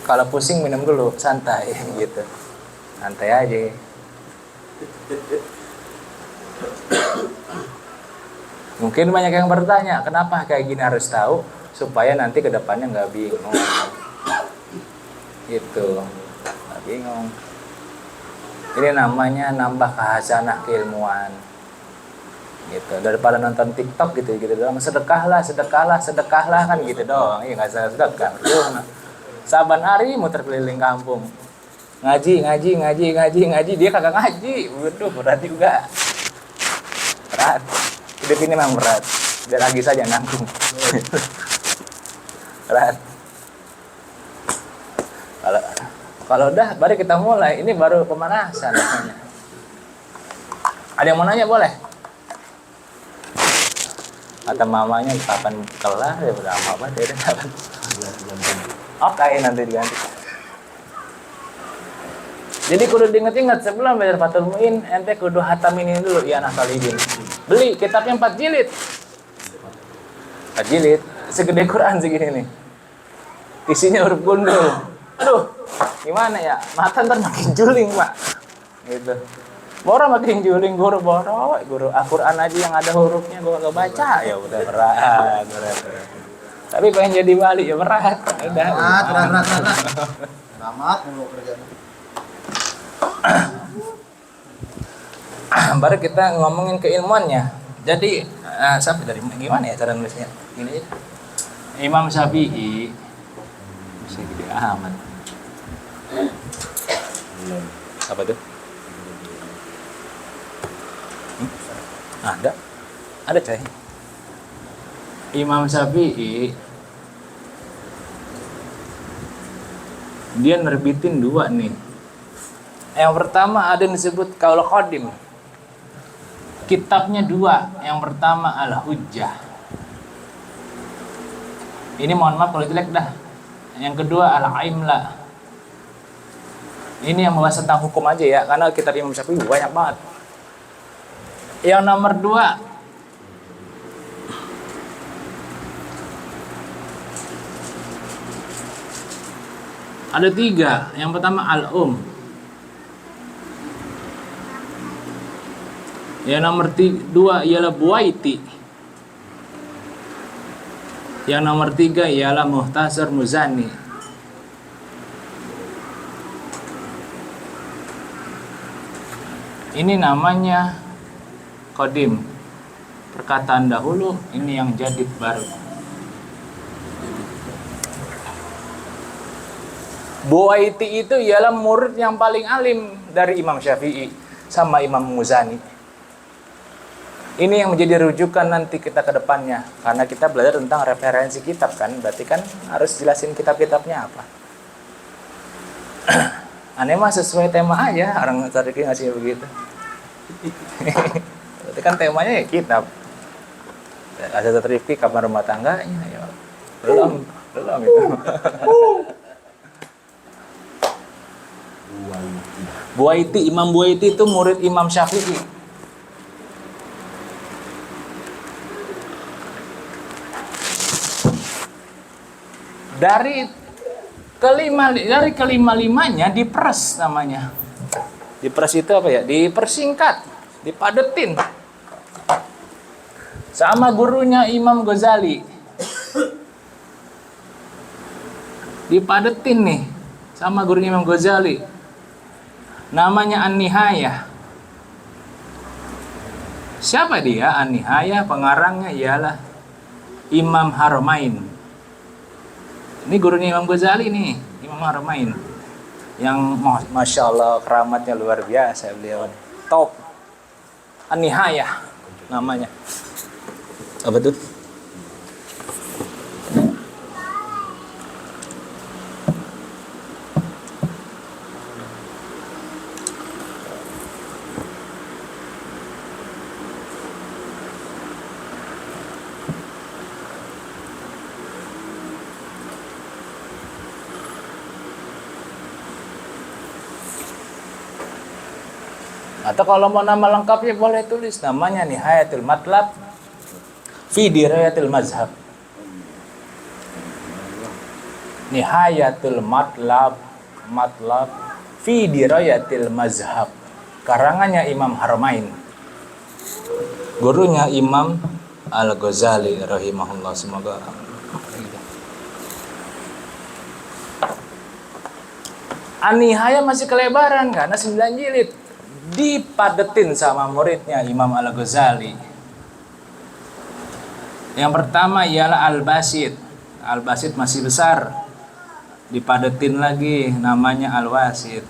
Kalau pusing minum dulu, santai gitu. Santai aja. Mungkin banyak yang bertanya, kenapa kayak gini harus tahu supaya nanti kedepannya nggak bingung. Gitu, nggak bingung. Ini namanya nambah khasanah keilmuan. Gitu, daripada nonton TikTok gitu doang, sedekahlah kan gitu doang. Iya, nggak sedekah. Saban hari muter keliling kampung, ngaji, dia kagak ngaji. Waduh, berat juga. Berat. Hidup ini memang berat. Biar lagi saja nanggung. Berat. Kalau udah, baru kita mulai. Ini baru pemanasan namanya. Ada yang mau nanya boleh? Kata mamanya kapan kelar ya udah lama banget ya kapan. Oke, nanti diganti. Jadi kudu diinget-inget sebelum belajar Fathul Mu'in, ente kudu hatamin ini dulu Iyanah Thalibin. Beli kitabnya 4 jilid. 4 jilid, segede Quran segini nih. Isinya huruf gundul. Aduh, gimana ya? Mata ntar makin juling, Pak. gitu. Boro makin juling guru guru Al-Qur'an aja yang ada hurufnya gua gak baca ya udah berat. Tapi pengen jadi wali ya berat. Udah. Berat. Tamat mulu kerjaan. Baru kita ngomongin keilmuannya. Jadi sampai dari gimana ya cara nulisnya? Gini aja. Imam Syafi'i masih gede amat. Apa tuh? Ada coy. Imam Syafi'i dia nerbitin 2 nih. Yang pertama ada yang disebut Qaul Qadim. Kitabnya 2. Yang pertama Al-Hujjah. Ini mohon maaf kalau jelek dah. Yang kedua Al-Aimla. Ini yang membahas tentang hukum aja ya, karena kitab Imam Syafi'i banyak banget. Yang nomor 2 ada 3. Yang pertama Al-Um. Yang nomor 2 ialah Buaiti. Yang nomor 3 ialah Muhtasar Muzani. Ini namanya Qadim, perkataan dahulu, ini yang jadid baru. Buaiti itu ialah murid yang paling alim dari Imam Syafi'i sama Imam Muzani. Ini yang menjadi rujukan nanti kita ke depannya, karena kita belajar tentang referensi kitab kan, berarti kan harus jelasin kitab-kitabnya apa. Aneh mah sesuai tema aja, orang Tariki ngasih begitu. Berarti kan temanya ya kitab. Ada Rifki kapan rumah tangganya ya. Belum itu. Buaiti, Imam Buaiti itu murid Imam Syafi'i. Dari kelima-limanya diperes namanya. Diperes itu apa ya? Dipersingkat, dipadetin. Sama gurunya Imam Ghazali. Dipadetin nih sama gurunya Imam Ghazali. Namanya An-Nihayah. Siapa dia? An-Nihayah pengarangnya ialah Imam Haramain. Ini gurunya Imam Ghazali nih, Imam Haramain. Yang Masya Allah keramatnya luar biasa beliau. Top. An-Nihayah namanya. Apa tuh? Atau kalau mau nama lengkapnya boleh tulis namanya Nihayatul Matlab fi Dirayatil Mazhab. Nihayatul Matlab fi Dirayatil Mazhab. Karangannya Imam Haramain. Gurunya Imam Al-Ghazali rahimahullah, semoga. An-Nihayah masih kelebaran karena 9 jilid. Dipadetin sama muridnya Imam Al-Ghazali. Yang pertama ialah Al-Basit. Al-Basit masih besar. Dipadetin lagi namanya Al-Wasit.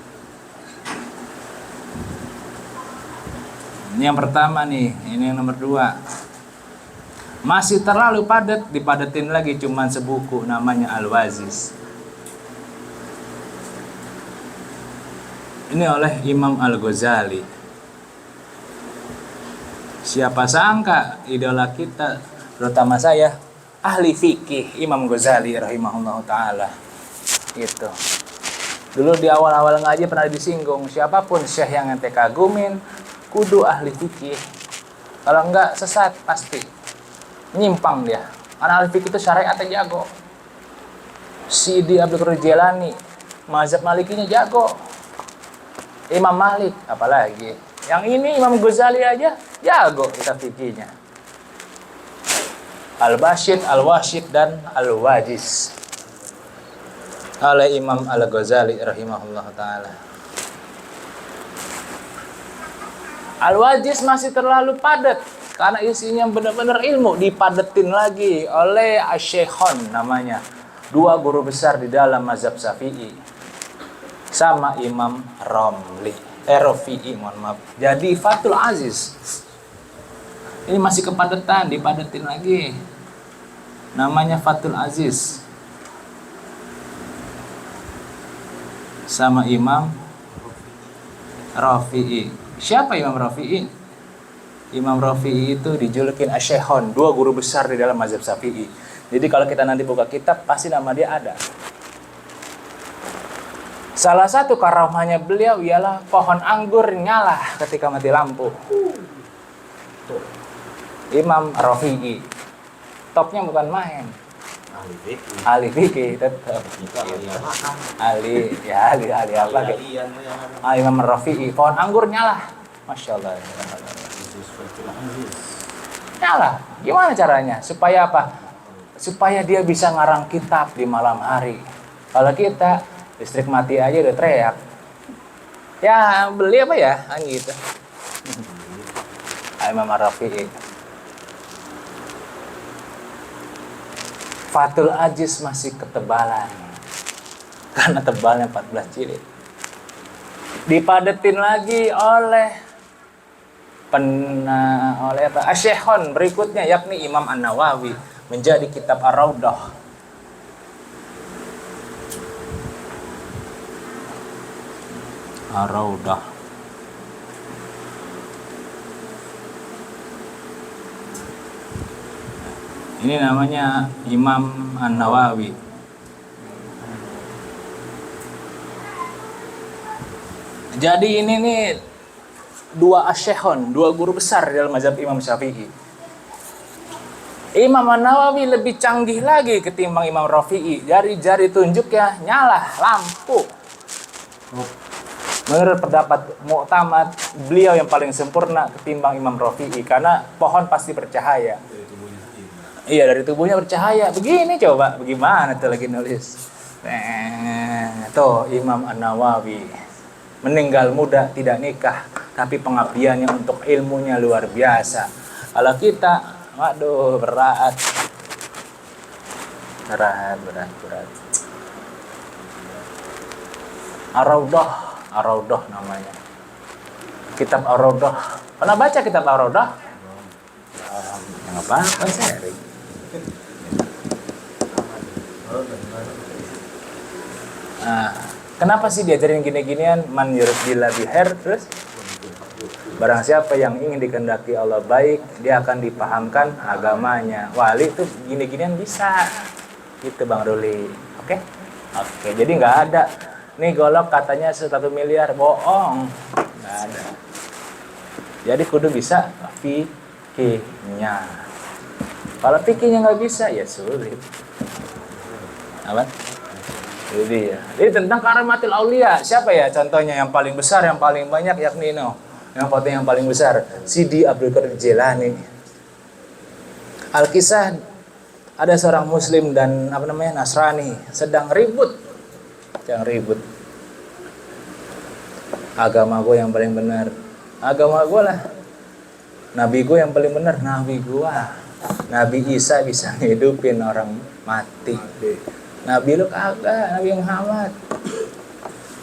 Ini yang pertama nih, ini yang nomor 2. Masih terlalu padat, dipadetin lagi cuman sebuku namanya Al-Waziz. Ini oleh Imam Al-Ghazali. Siapa sangka idola kita, terutama saya, ahli fikih Imam Ghazali rahimahullah ta'ala. Gitu. Dulu di awal-awal ngaji pernah disinggung, siapapun syekh yang ente kagumin, kudu ahli fikih. Kalau enggak sesat pasti. Nyimpang dia. Karena ahli fikih itu syariatnya jago. Sidi Abdul Qadir Jilani, mazhab Malikinya jago. Imam Malik, apalagi. Yang ini Imam Ghazali aja jago kita fikihnya. Al-Basyid, Al-Wasyid, dan Al-Wajiz oleh Imam Al-Ghazali rahimahullah ta'ala. Al-Wajiz masih terlalu padat karena isinya benar-benar ilmu, dipadetin lagi oleh Asy-Syekhon namanya, dua guru besar di dalam mazhab Syafi'i, sama Imam Rafi'i, mohon maaf. Jadi Fathul Aziz ini masih kepadatan, dipadetin lagi, namanya Fathul Aziz, sama Imam Rafi'i. Siapa Imam Rafi'i? Imam Rafi'i itu dijulukin Asy-Syekhon, dua guru besar di dalam mazhab Syafi'i. Jadi kalau kita nanti buka kitab, pasti nama dia ada. Salah satu karamahnya beliau ialah pohon anggur nyala ketika mati lampu. Imam Rafi'i. Topnya bukan main. Ahli fikih tetap. Ahli apa gitu. Imam Rafi'i, pohon anggur nyala. Masya Allah. Nyala. Gimana caranya? Supaya apa? Supaya dia bisa ngarang kitab di malam hari. Kalau kita listrik mati aja udah teriak. Ya beli apa ya? Gitu. Imam Rafi'i. Fathul Aziz masih ketebalan karena tebalnya 14 jilid. Dipadetin lagi oleh Asy-Syekhon berikutnya, yakni Imam An-Nawawi, menjadi kitab Ar-Raudhah. Ar-Raudhah. Ini namanya Imam An-Nawawi. Jadi ini nih dua Asy-Syekhon, dua guru besar dalam mazhab Imam Syafi'i. Imam An-Nawawi lebih canggih lagi ketimbang Imam Rafi'i. Jari-jari tunjuknya nyala lampu. Menurut pendapat Mu'tamad, beliau yang paling sempurna ketimbang Imam Rafi'i karena pohon pasti bercahaya. Iya, dari tubuhnya bercahaya. Begini coba, bagaimana tuh lagi nulis. Tuh Imam An-Nawawi meninggal muda, tidak nikah, tapi pengabdiannya untuk ilmunya luar biasa. Kalau kita, waduh, berat. Ar-Raudhah namanya. Kitab Ar-Raudhah. Pernah baca kitab Ar-Raudhah? Yang apa sih? Kenapa sih diajarin gini-ginian? Man yuridillahu bihi, terus barang siapa yang ingin dikehendaki Allah baik, dia akan dipahamkan agamanya. Wali tuh gini-ginian bisa. Gitu Bang Ruli. Oke, jadi nggak ada. Nih golok katanya 1 miliar, bohong. Nggak ada. Jadi kudu bisa fikihnya. Kalau fikihnya nggak bisa, ya sulit. Apa? Jadi tentang karamatil aulia, siapa ya contohnya yang paling besar, yang paling banyak, yakni yang paling besar, Sidi Abdul Qadir Jilani. Al-Kisah, ada seorang Muslim dan Nasrani sedang ribut. Agama gue yang paling benar, agama gue lah. Nabi gue yang paling benar, Nabi gue. Nabi Isa bisa ngidupin orang mati. Nabi lu kagak, Nabi Muhammad.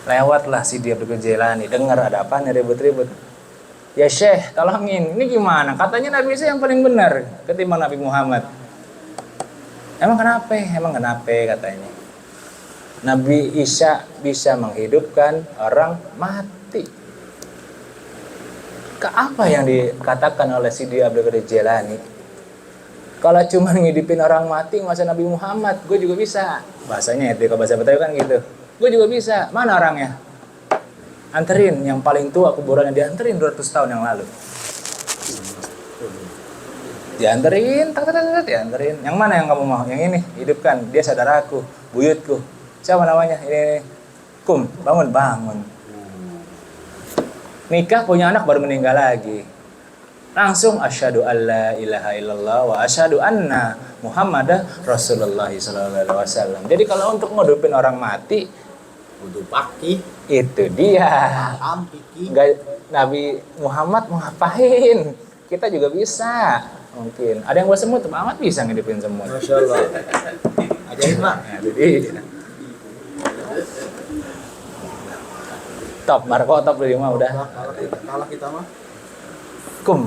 Lewatlah Sidi Abdul Qadir Jilani, dengar ada apa nih ribut-ribut. Ya Syekh, tolongin, ini gimana? Katanya Nabi Isa yang paling benar ketimbang Nabi Muhammad. Emang kenapa katanya? Nabi Isa bisa menghidupkan orang mati. Apa yang dikatakan oleh Sidi Abdul Qadir Jilani? Kalau cuma ngidupin orang mati, masa Nabi Muhammad, gue juga bisa. Bahasanya itu, kalau bahasa Betawi kan gitu. Gue juga bisa. Mana orangnya? Anterin, yang paling tua kuburannya dianterin 200 tahun yang lalu. Dianterin. Yang mana yang kamu mau? Yang ini, hidupkan. Dia saudaraku, buyutku. Siapa namanya? Ini. Kum, bangun. Nikah punya anak baru meninggal lagi. Langsung asyhadu alla ilaha illallah wa asyhadu anna Muhammadar Rasulullah sallallahu alaihi wasallam. Jadi kalau untuk ngudupin orang mati Kudu paki, itu dia. ampiki. Enggak, Nabi Muhammad mau ngapain? Kita juga bisa. Mungkin ada yang buat semut, Pak Ahmad bisa ngidupin semut. Masya Allah. Ajaib Pak. Nah, jadi top, Marco top di rumah udah. Kalah kita mah.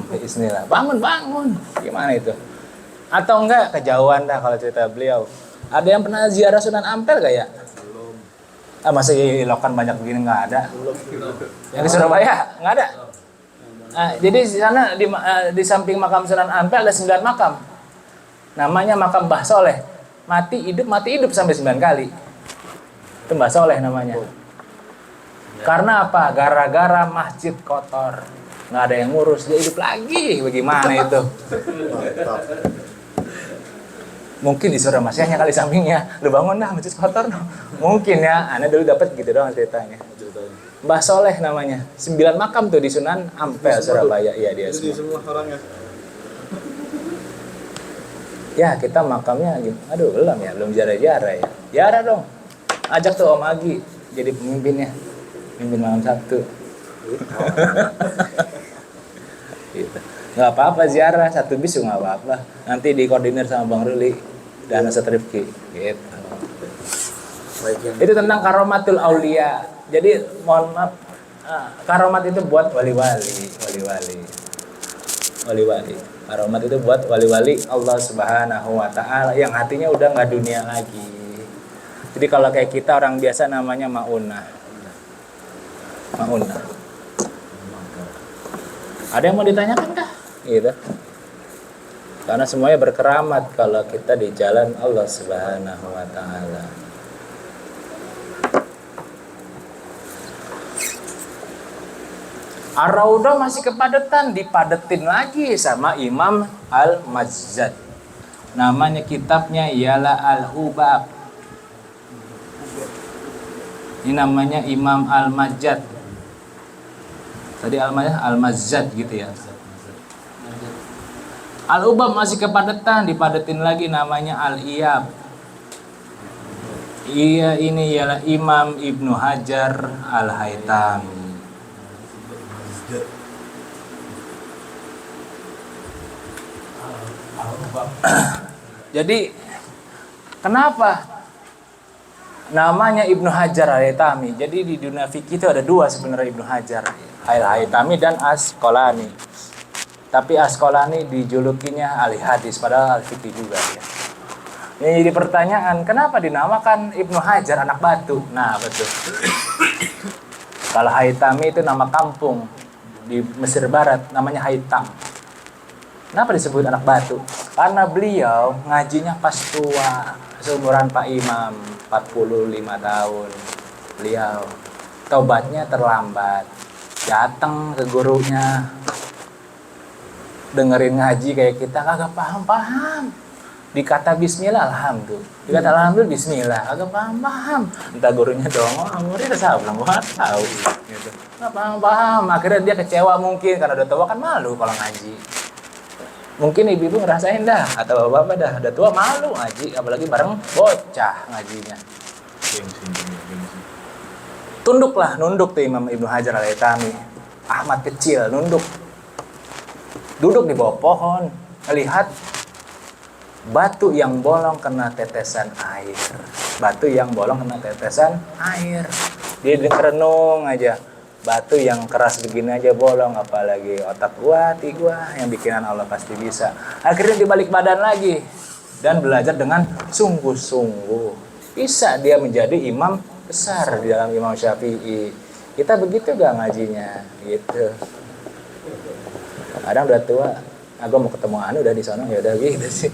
Bismillah. Bangun. Gimana itu? Atau enggak kejauhan dah kalau cerita beliau. Ada yang pernah ziarah Sunan Ampel gak ya? Belum. Masa Ilokan banyak begini nggak ada? Belum. Yang di Surabaya nggak ada? Jadi di sana di samping makam Sunan Ampel ada 9 makam. Namanya makam Mbah Soleh. Mati hidup sampai 9 kali. Itu Mbah Soleh namanya. Karena apa? Gara-gara masjid kotor. Nggak ada yang ngurus, dia hidup lagi. Bagaimana itu? Mungkin di Surabaya masih hanya kali sampingnya. Lu bangun dah masjid kotor. Mungkin ya. Ana dulu dapat gitu doang ceritanya. Mbah Soleh namanya. 9 makam tuh di Sunan Ampel, Surabaya. Iya dia semua. Orangnya. Ya kita makamnya gitu. Aduh belum ya, belum ziarah-ziarah ya. Ziarah dong. Ajak tuh Om Agi jadi pemimpinnya. Pemimpin malam Sabtu. Gitu. Nggak apa-apa ziarah, 1 bis nggak apa-apa. Nanti dikoordinir sama Bang Ruli dan Ustaz Rifki. Gitu. Itu tentang karomatul aulia. Jadi mohon maaf, karomat itu buat wali-wali. Karomat itu buat wali-wali Allah Subhanahu wa Ta'ala yang hatinya udah nggak dunia lagi. Jadi kalau kayak kita orang biasa namanya maunah. Ada yang mau ditanyakan kah? Gitu. Karena semuanya berkeramat kalau kita di jalan Allah Subhanahu wa Ta'ala. Ar-Raudhah masih kepadatan, dipadetin lagi sama Imam Al-Majzad. Namanya kitabnya ialah Al-Hubab. Ini namanya Imam Al-Majzad. Tadi Al-Majzad gitu ya. Al-Hubab masih kepadatan, dipadetin lagi namanya Al-Iyab. Iya, ini ialah Imam Ibnu Hajar Al-Haytami. Jadi kenapa namanya Ibnu Hajar Al-Haytami? Jadi di dunia fikih itu ada 2 sebenarnya Ibnu Hajar, Al-Haytami dan Asqalani. Tapi Asqalani dijulukinya ahli hadis padahal ahli fikih juga ya. Ini jadi pertanyaan, kenapa dinamakan Ibnu Hajar anak batu? Nah, betul. Kalau Haytami itu nama kampung di Mesir Barat, namanya Haytam. Kenapa disebut anak batu? Karena beliau ngajinya pas tua, seumuran Pak Imam, 45 tahun. Beliau taubatnya terlambat. Datang ke gurunya, dengerin ngaji kayak kita kagak paham. Dikata bismillah, alhamdulillah. Dikata alhamdulillah, bismillah. Kagak paham. Entah gurunya dong, murid saya bilang gua tahu. Gitu. Nggak paham. Akhirnya dia kecewa mungkin karena udah tua kan malu kalau ngaji. Mungkin ibu-ibu ngerasain dah, atau bapak-bapak dah, udah tua malu ngaji, apalagi bareng bocah ngajinya. Nunduk tuh Imam Ibnu Hajar Al-Haytami. Ahmad kecil, nunduk. Duduk di bawah pohon, melihat batu yang bolong kena tetesan air. Dia renung aja. Batu yang keras begini aja bolong, apalagi otak hati gua yang bikinan Allah pasti bisa. Akhirnya dibalik badan lagi dan belajar dengan sungguh-sungguh. Bisa dia menjadi imam besar di dalam Imam Syafi'i. Kita begitu gak ngajinya gitu. Kadang udah tua, gua mau ketemu Anu udah di sana, ya udah gitu sih.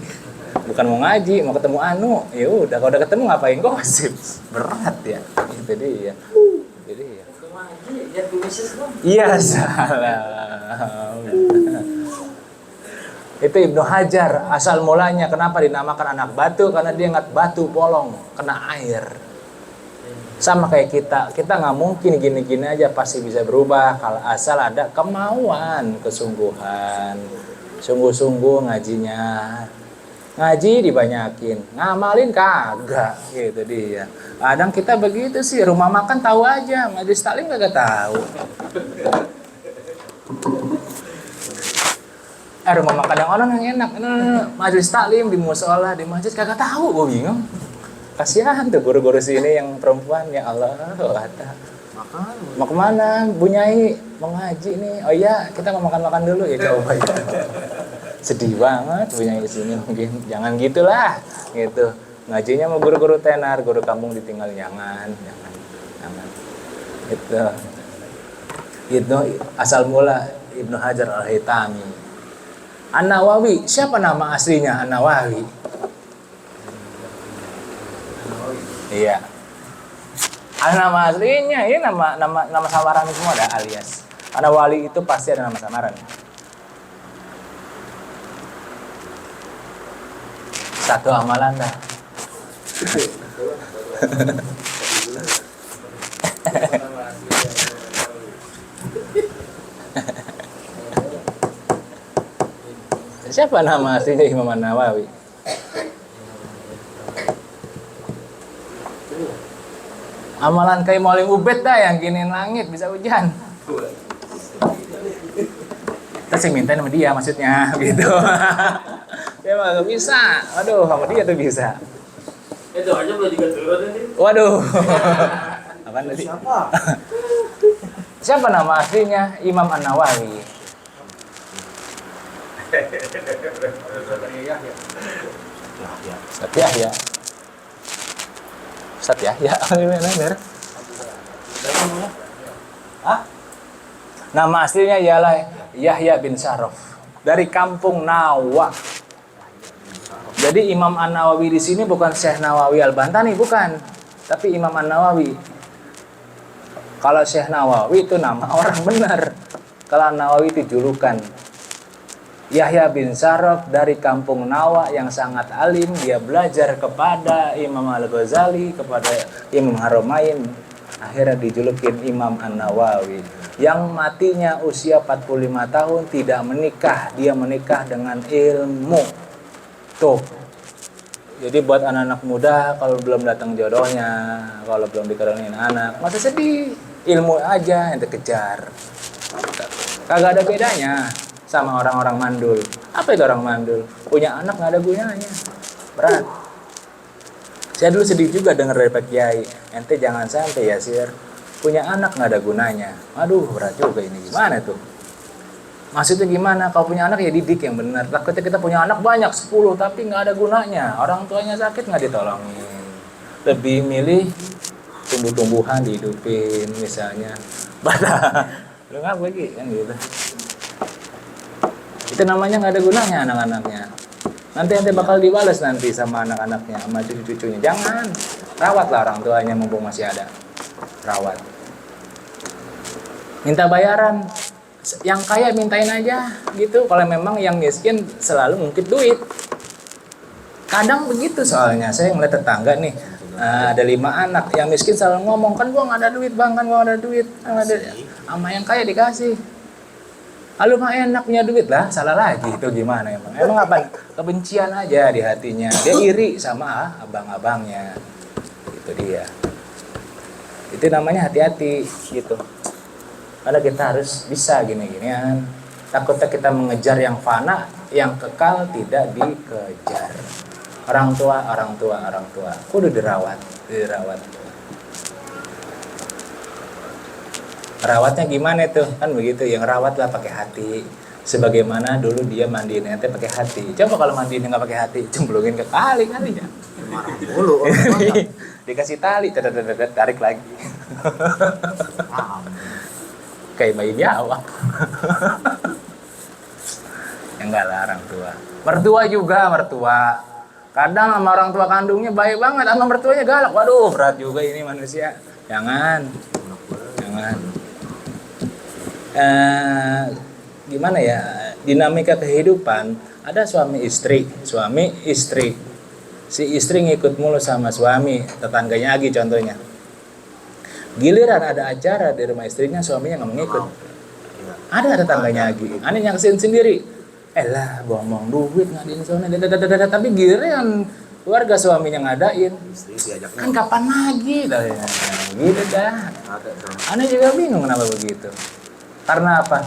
Bukan mau ngaji, mau ketemu Anu. Ya udah, kalau udah ketemu ngapain gosip? Berat ya. Itu dia. Iya, salah. Itu Ibnu Hajar asal mulanya kenapa dinamakan anak batu, karena dia ingat batu bolong kena air. Sama kayak kita nggak mungkin gini-gini aja pasti bisa berubah kalau asal ada kemauan, kesungguhan, sungguh-sungguh ngajinya, ngaji dibanyakin, ngamalin kagak, gitu dia. Kadang kita begitu sih, rumah makan tahu aja, majelis taklim kagak tahu. Rumah makan yang orang yang enak, majelis taklim di musola, di masjid kagak tahu, gue bingung. Kasihan tuh guru-guru sini yang perempuan, ya Allah, kata mau kemana Bu Nyai, mau ngaji nih. Oh iya, kita mau makan-makan dulu ya, coba ya. Sedih banget Bu Nyai sini, mungkin jangan gitulah gitu. Ngajinya mau guru-guru tenar, guru kampung ditinggal, jangan. Itu asal mula Ibnu Hajar Al-Haytami. An-Nawawi, siapa nama aslinya An-Nawawi? Iya. Nama aslinya ini nama samaran semua ada alias. Karena wali itu pasti ada nama samaran. Satu amalan dah. Siapa nama aslinya Imam An-Nawawi? Amalan kayak Maulid Ubed dah yang giniin langit bisa hujan. Kita sih minta sama dia maksudnya gitu. Ya mah gak bisa. Waduh, sama dia tuh bisa. Itu aja belum juga turun ini. Waduh. Apaan tadi? Siapa? Siapa nama aslinya Imam An-Nawawi? Ustaz Yahya. Ustaz Yahya. Gimana? Hah? Nama aslinya ialah Yahya bin Syaraf dari kampung Nawa. Jadi Imam An-Nawawi di sini bukan Syekh Nawawi Al-Bantani, bukan, tapi Imam An-Nawawi. Kalau Syekh Nawawi itu nama orang benar. Kalau Nawawi itu julukan. Yahya bin Syaraf dari kampung Nawa yang sangat alim, dia belajar kepada Imam Al-Ghazali, kepada Imam Haramain. Akhirnya dijulukin Imam An-Nawawi. Yang matinya usia 45 tahun tidak menikah, dia menikah dengan ilmu. Tuh. Jadi buat anak-anak muda kalau belum datang jodohnya, kalau belum dikaruniain anak, masa sedih, ilmu aja yang dikejar. Kagak ada bedanya sama orang-orang mandul. Apa itu orang mandul? Punya anak nggak ada gunanya, berat. Saya dulu sedih juga dengar dari Pak Kiai, ente jangan sampai ya sir, punya anak nggak ada gunanya. Aduh berat juga ini, gimana tuh? Maksudnya gimana? Kalau punya anak ya didik yang benar. Takutnya kita punya anak banyak 10 tapi nggak ada gunanya. Orang tuanya sakit nggak ditolongin. Lebih milih tumbuh-tumbuhan dihidupin misalnya. Lu nggak lagi kan gitu. Itu namanya nggak ada gunanya anak-anaknya. Nanti bakal dibalas nanti sama anak-anaknya, sama cucu-cucunya. Jangan. Rawatlah orang tuanya mumpung masih ada. Rawat. Minta bayaran. Yang kaya mintain aja gitu. Kalau memang yang miskin selalu ngungkit duit. Kadang begitu soalnya. Saya ngeliat tetangga nih, ada 5 anak. Yang miskin selalu ngomong, kan gua nggak ada duit bang, kan gua nggak ada duit. Sama yang kaya dikasih. Lalu mah enak punya duit lah, salah lagi. Itu gimana emang? Emang apa? Kebencian aja di hatinya. Dia iri sama abang-abangnya. Itu dia. Itu namanya hati-hati gitu. Karena kita harus bisa gini-ginian. Takutnya kita mengejar yang fana, yang kekal tidak dikejar. Orang tua. Kudu dirawat. Rawatnya gimana tuh? Kan begitu, yang rawat lah pakai hati. Sebagaimana dulu dia mandiin ente pakai hati. Coba kalau mandiin nggak pakai hati, cemplungin ke kali ya. Marah mulu. Dikasih tali, tarik lagi. Kayak bayi Jawa. Enggak lah orang tua. Mertua juga. Kadang sama orang tua kandungnya baik banget, sama mertuanya galak. Waduh, berat juga ini manusia. Jangan. Gimana ya? Dinamika kehidupan, ada suami istri. Si istri ngikut mulu sama suami, tetangganya lagi contohnya. Giliran ada acara di rumah istrinya, suaminya nggak mengikut. Ada tetangganya lagi, aneh nyaksin sendiri. Elah, buang-buang duit ngadain soalnya, tapi giliran keluarga suaminya ngadain, kan kapan lagi? Gitu dah. Aneh juga bingung kenapa begitu. Karena apa?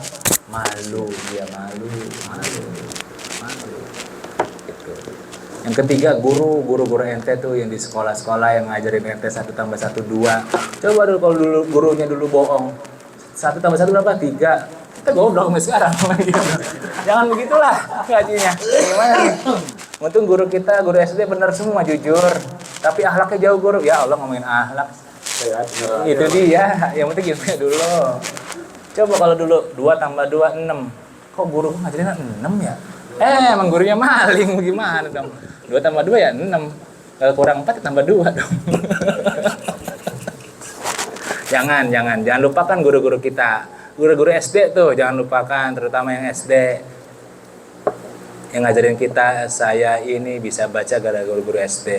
Malu, dia malu. Gitu. Yang ketiga, guru ente tuh yang di sekolah-sekolah yang ngajarin ente 1 tambah 1 2. Coba dulu kalau dulu gurunya dulu bohong. 1 tambah 1 berapa? 3. Kita goblok sampai sekarang. Jangan begitulah ngajinya. Gimana nih? Untung guru kita, guru SD benar semua jujur. Tapi akhlaknya jauh guru. Ya Allah ngomongin akhlak. Itu dia. Yang penting gitu dulu. Coba kalau dulu 2 tambah 2 6. Kok guru ngajarin 6 ya? Emang gurunya maling gimana dong? 2 tambah 2 ya 6. Kalau kurang 4 tambah 2 dong. Jangan lupakan guru-guru kita. Guru-guru SD tuh jangan lupakan, terutama yang SD. Yang ngajarin kita, saya ini bisa baca gara-gara guru-guru SD.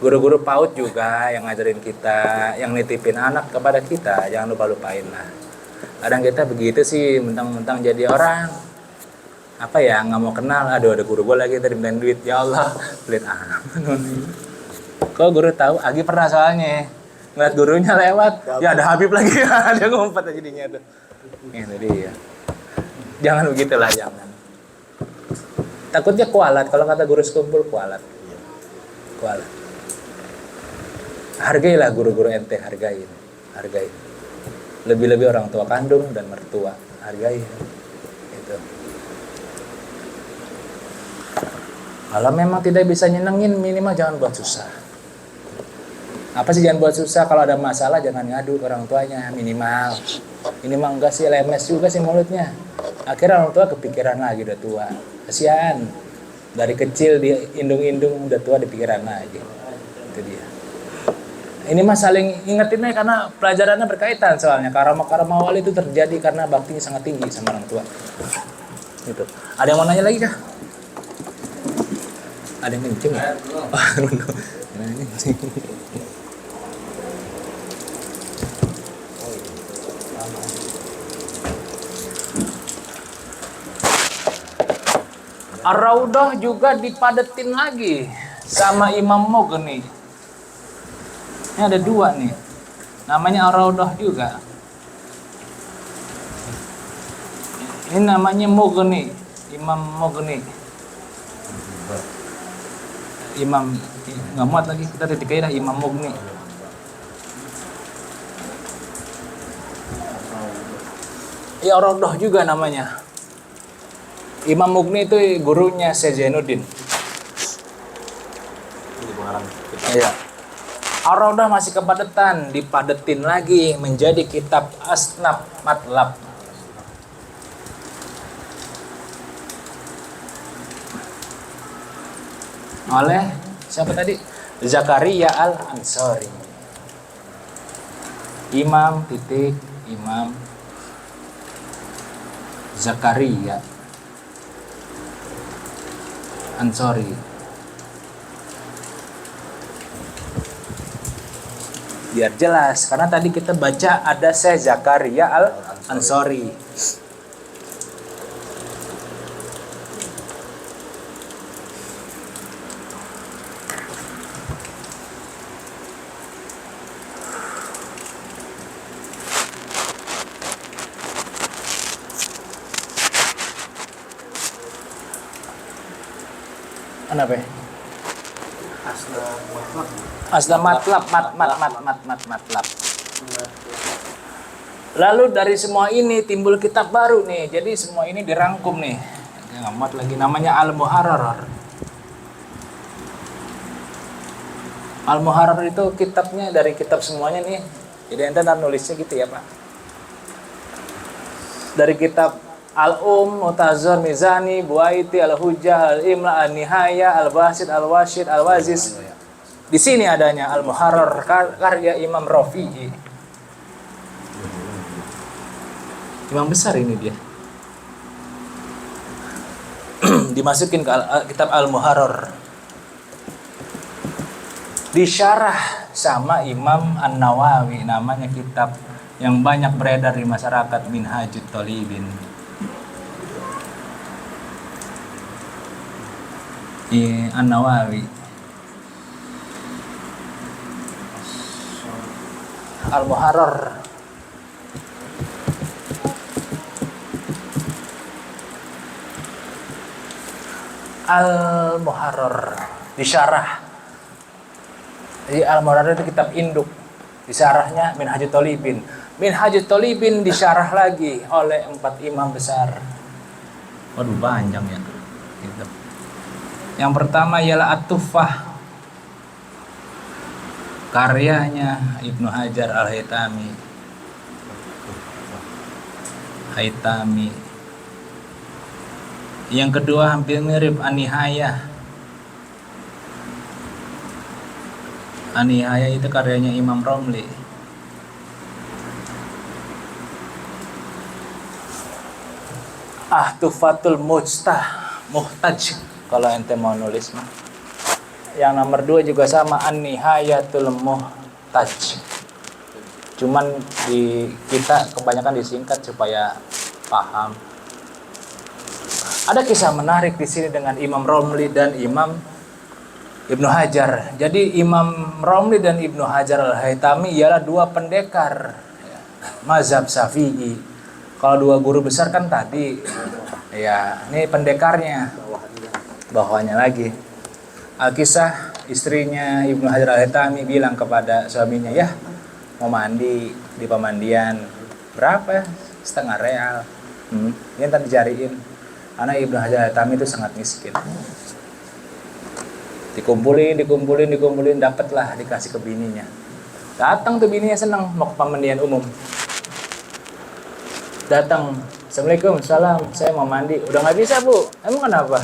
Guru-guru PAUD juga yang ngajarin kita, yang nitipin anak kepada kita, jangan lupa-lupain lah. Kadang kita begitu sih, mentang-mentang jadi orang apa ya, nggak mau kenal. Aduh, ada guru gue lagi tadi minta duit, ya Allah, pelit amat. Kok guru tahu? Agi pernah soalnya ngeliat gurunya lewat, ya ada Habib lagi, dia ngumpet aja jadinya tuh. Itu dia. Jangan begitulah, jangan. Takutnya kualat, kalau kata guru sekumpul kualat. Kualat. Hargailah guru-guru ente, hargai. Lebih-lebih orang tua kandung dan mertua, hargai. Itu. Kalau memang tidak bisa nyenengin, minimal jangan buat susah. Apa sih jangan buat susah? Kalau ada masalah jangan ngadu ke orang tuanya, minimal. Minimal enggak sih, lemes juga sih mulutnya. Akhirnya orang tua kepikiran lagi, udah tua. Kasihan. Dari kecil dia indung-indung, udah tua dipikiran lagi. Itu dia. Ini mah saling ingetinnya karena pelajarannya berkaitan soalnya. Karama wali itu terjadi karena baktinya sangat tinggi sama orang tua. Gitu. Ada yang mau nanya lagi kah? Ada yang kenceng ya? Ar-Raudah juga dipadetin lagi sama Imam Mughni. Ini ada 2 nih. Namanya Ar-Raudah juga. Ini namanya Mughni, Imam Mughni. Imam nggak muat lagi, kita titik aja dah, Imam Mughni. Ya Ar-Raudah juga namanya. Imam Mughni itu gurunya Syekh Zainuddin. Iya. Ar-Raudah masih kepadetan, dipadetin lagi menjadi kitab Asnaf Matlab. Oleh siapa tadi? Zakaria Al-Ansari. Imam Zakaria Ansori. Biar jelas, karena tadi kita baca ada Syekh Zakaria Al-Ansori. Kenapa? Asna matlab. Lalu dari semua ini timbul kitab baru nih. Jadi semua ini dirangkum nih. Nggak muat lagi, namanya Al-Muharrar. Al-Muharrar itu kitabnya dari kitab semuanya nih. Jadi ente nulisnya gitu ya Pak. Dari kitab Al-Mutazar, Mizani, Buaiti, Al-Hujjah, Al-Imla, Al-Nihaya, Al-Basid, Al-Washid, Al-Waziz. Di sini adanya Al-Muharrar karya Imam Rafi'i. Imam besar ini dia. Dimasukin ke kitab Al-Muharrar. disyarah sama Imam An-Nawawi, namanya kitab yang banyak beredar di masyarakat, Minhajut Thalibin. An-Nawawi Al-Muharrar. Al-Muharrar disyarah. Jadi Al-Muharrar itu kitab induk, disyarahnya Minhajut Thalibin. Minhajut Thalibin disyarah lagi oleh 4 imam besar. Waduh, panjang ya gitu. Yang pertama ialah At-Tuffah, karyanya Ibnu Hajar Al-Haytami. Yang kedua hampir mirip An-Nihayah. An-Nihayah itu karyanya Imam Romli. Tuhfatul Muhtaj kalau ente mau nulis mah. Yang nomor 2 juga sama, An-Nihayatul Muhtaj. Cuman kita kebanyakan disingkat supaya paham. Ada kisah menarik di sini dengan Imam Romli dan Imam Ibnu Hajar. Jadi Imam Romli dan Ibnu Hajar Al-Haytami ialah 2 pendekar mazhab Syafi'i. Kalau 2 guru besar kan tadi, ya ini pendekarnya, bawahnya lagi. Alkisah istrinya Ibnu Hajar Al-Haytami bilang kepada suaminya, ya mau mandi di pemandian, berapa? Setengah real. Ini ntar dicariin. Karena Ibnu Hajar Al-Haytami itu sangat miskin. Dikumpulin, dapatlah, dikasih ke bininya. Datang tuh bininya senang mau ke pemandian umum. Datang, Assalamualaikum, salam, saya mau mandi. Udah nggak bisa, Bu. Emang kenapa?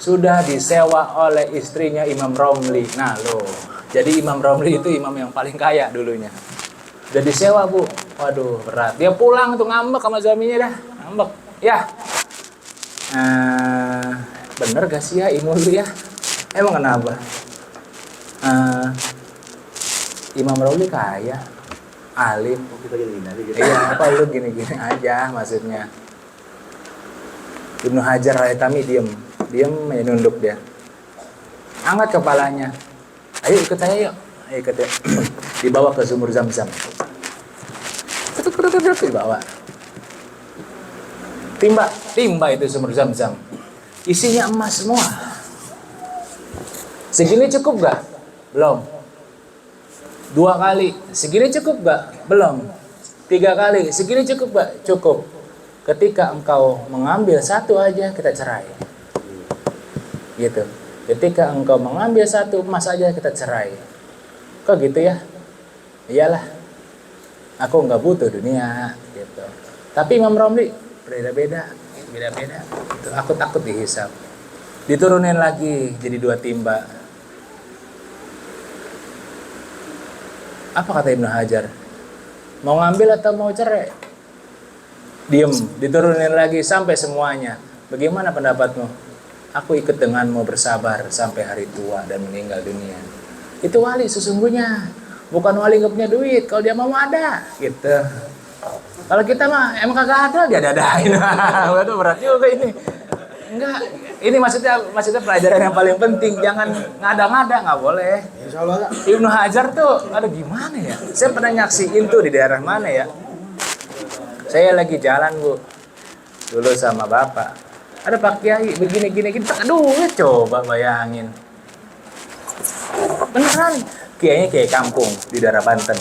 Sudah disewa oleh istrinya Imam Romli. Nah loh, jadi Imam Romli itu imam yang paling kaya dulunya. Udah disewa, Bu. Waduh, berat. Dia pulang tuh ngambek sama suaminya dah. Ngambek. Ya. Bener gak sih ya ilmu lu ya? Emang kenapa? Imam Romli kaya, alim. Iya, apa lu gini-gini aja maksudnya. Ibnu Hajar Al-Haytami diem ya, nunduk dia. Angkat kepalanya. Ayo ikut saya yuk. Ayo ikut ya. Dibawa ke sumur Zam-Zam. Dibawa. Timba itu sumur Zam-Zam. Isinya emas semua. Segini cukup gak? Belum. 2 kali. Segini cukup gak? Belum. 3 kali. Segini cukup gak? Cukup. Ketika engkau mengambil 1 aja, kita cerai. Gitu. Ketika engkau mengambil 1 emas aja, kita cerai. Kok gitu ya? Iyalah. Aku nggak butuh dunia. Gitu. Tapi Imam Romli beda-beda. Gitu. Aku takut dihisap. Diturunin lagi jadi 2 timba. Apa kata Ibnu Hajar? Mau ngambil atau mau cerai? Diem, diturunin lagi sampai semuanya. Bagaimana pendapatmu? Aku ikut denganmu bersabar sampai hari tua dan meninggal dunia. Itu wali sesungguhnya. Bukan wali nggak punya duit. Kalau dia mau ada, gitu. Kalau kita mah emang kagak ada, dia ada-adain. Waduh, berat juga ini. Enggak, ini maksudnya pelajaran yang paling penting. Jangan ngada-ngada, nggak boleh. Ibnu Hajar tuh, aduh gimana ya? Saya pernah nyaksiin tuh di daerah mana ya? Saya lagi jalan, Bu, dulu sama bapak. Ada Pak Kiai begini. Aduh, coba bayangin. Beneran, Kiainya Kiai kampung di daerah Banten.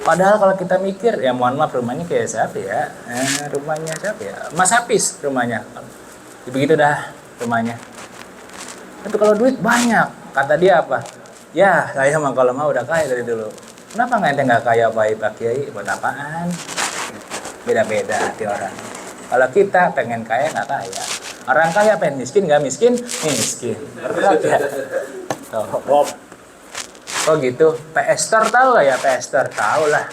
Padahal kalau kita mikir, ya mohon maaf, rumahnya kayak siapa ya? Rumahnya siapa ya? Mas Hafiz rumahnya. Begitu dah rumahnya. Tapi kalau duit banyak, kata dia apa? Ya, saya mah kalau mau udah kaya dari dulu. Kenapa ente nggak kaya baik Pak Kiai? Buat apaan? Beda-beda hati orang. Kalau kita pengen kaya nggak kaya. Orang kaya pengen miskin nggak miskin? Miskin. Berat ya. Oh gitu. Pester tahu gak ya pester? Tahu lah.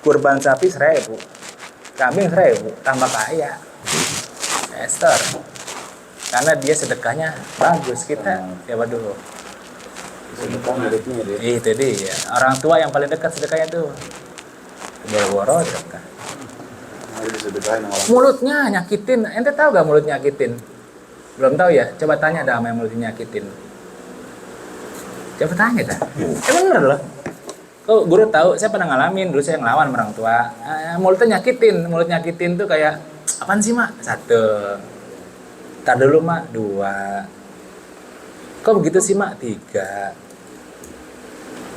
Kurban sapi 1.000, kambing 1.000, tambah kaya. Pester. Karena dia sedekahnya bagus, kita ya waduh. Sedekah mirip-mirip. Itu dia. Orang tua yang paling dekat sedekahnya tuh. Boro-boro sedekah. Harus disedekahin orang. Mulutnya nyakitin. Ente tahu gak mulut nyakitin? Belum tahu ya? Coba tanya dah sama yang mulutnya nyakitin. Coba tanya dah. Bener loh. Kok guru tahu? Saya pernah ngalamin. Dulu saya ngelawan sama orang tua. Mulutnya nyakitin. Mulut nyakitin tuh kayak, apaan sih mak? 1. Ntar dulu mak. 2. Kok begitu sih mak? 3.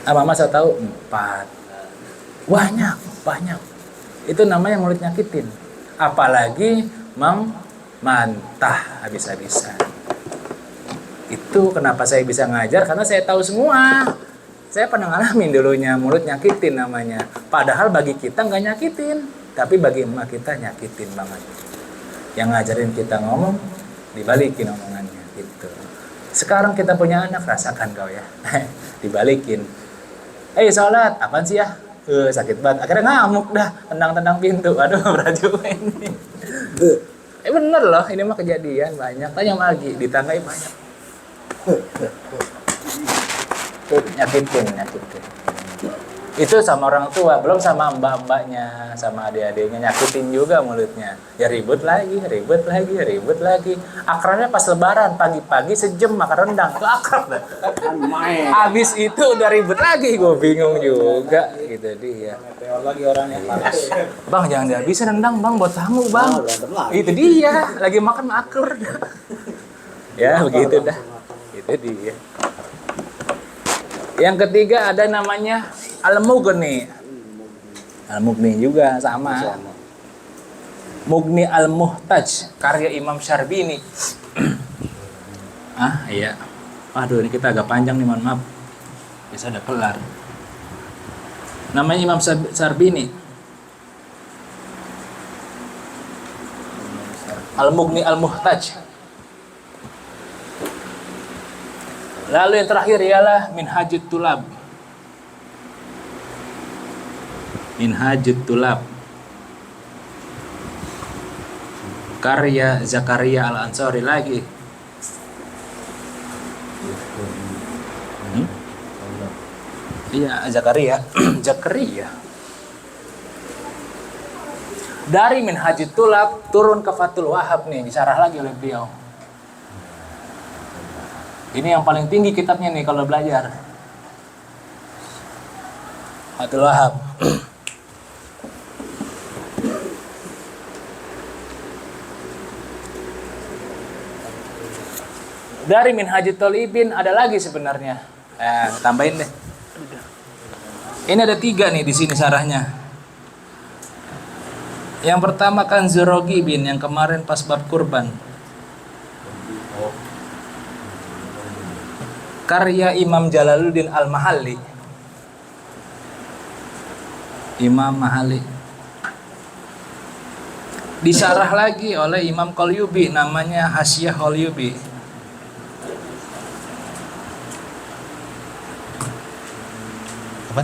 Mama saya tahu 4. Banyak. Itu namanya mulut nyakitin. Apalagi mantah habis-habisan. Itu kenapa saya bisa ngajar, karena saya tahu semua. Saya pernah ngalamin dulunya mulut nyakitin namanya. Padahal bagi kita nggak nyakitin, tapi bagi emak kita nyakitin banget. Yang ngajarin kita ngomong, dibalikin omongannya gitu. Sekarang kita punya anak, rasakan kau ya. Dibalikin. Sholat, apaan sih ya? Sakit banget. Akhirnya ngamuk dah, tendang-tendang pintu. Aduh, berat juga ini. Bener loh, ini mah kejadian banyak. Tanya lagi, ditandai banyak. Nyakitin. Itu sama orang tua, belum sama mbak-mbaknya, sama adik-adiknya, nyakitin juga mulutnya. Ya ribut lagi. Akrabnya pas lebaran, pagi-pagi sejam makan rendang, itu akrab dah. Habis itu udah ribut lagi, gue bingung juga. Gitu dia. Meteor lagi orangnya panas. Bang, jangan dihabisin rendang bang, buat tamu bang. Itu dia, lagi makan akur. Ya begitu dah. Itu dia. Yang ketiga ada namanya Al-Mughni. Al-Mughni juga sama. Mughni Al-Muhtaj, karya Imam Syarbini. Iya. Waduh, ini kita agak panjang nih, mohon maaf. Bisa udah kelar. Namanya Imam Syarbini. Al-Mughni Al-Muhtaj. Lalu yang terakhir ialah Minhajut Tulab. Minhajut Tulab, karya Zakaria Al-Ansari lagi. Iya, Zakaria. Dari Minhajut Tulab turun ke Fathul Wahab nih, disyarah lagi oleh beliau. Ini yang paling tinggi kitabnya nih kalau belajar. Fathul Wahab. Dari Minhajut Thalibin ada lagi sebenarnya. Tambahin deh. Ini ada 3 nih di sini syarahnya. Yang pertama kan Zurogibin yang kemarin pas bab kurban. Karya Imam Jalaluddin Al-Mahalli. Imam Mahalli. Disyarah lagi oleh Imam Qalyubi, namanya Hasyiah Qalyubi. Apa?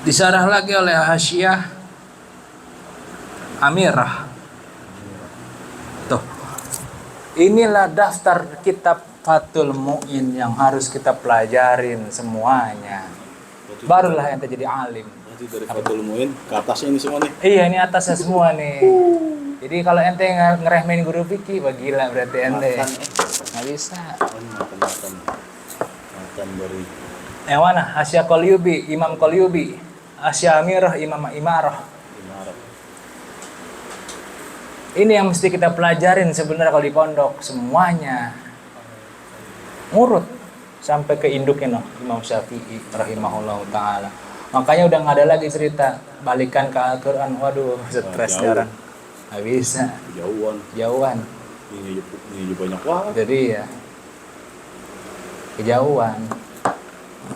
Disyarah lagi oleh Hasyiah Amirah. Tuh. Inilah daftar kitab Fathul Mu'in yang harus kita pelajarin semuanya. Barulah ente jadi alim. Berarti dari Fathul Mu'in ke atasnya ini semua nih. Iya, ini atasnya semua nih. Jadi kalau ente ngeremehin guru fikih, wah gila berarti ente. Nggak bisa. Makan dari Yang mana? Hasyiah Qalyubi, Imam Qalyubi. Hasyiah Amirah, Imam Imarah. Ini yang mesti kita pelajarin sebenarnya kalau di pondok. Semuanya. Ngurut sampai ke induknya noh, Imam Syafi'i rahimahullah ta'ala. Makanya udah nggak ada lagi cerita balikan ke Al-Quran. Waduh, stres sekarang. Nggak bisa. Jauhan. Ini banyak banget. Jadi ya kejauhan.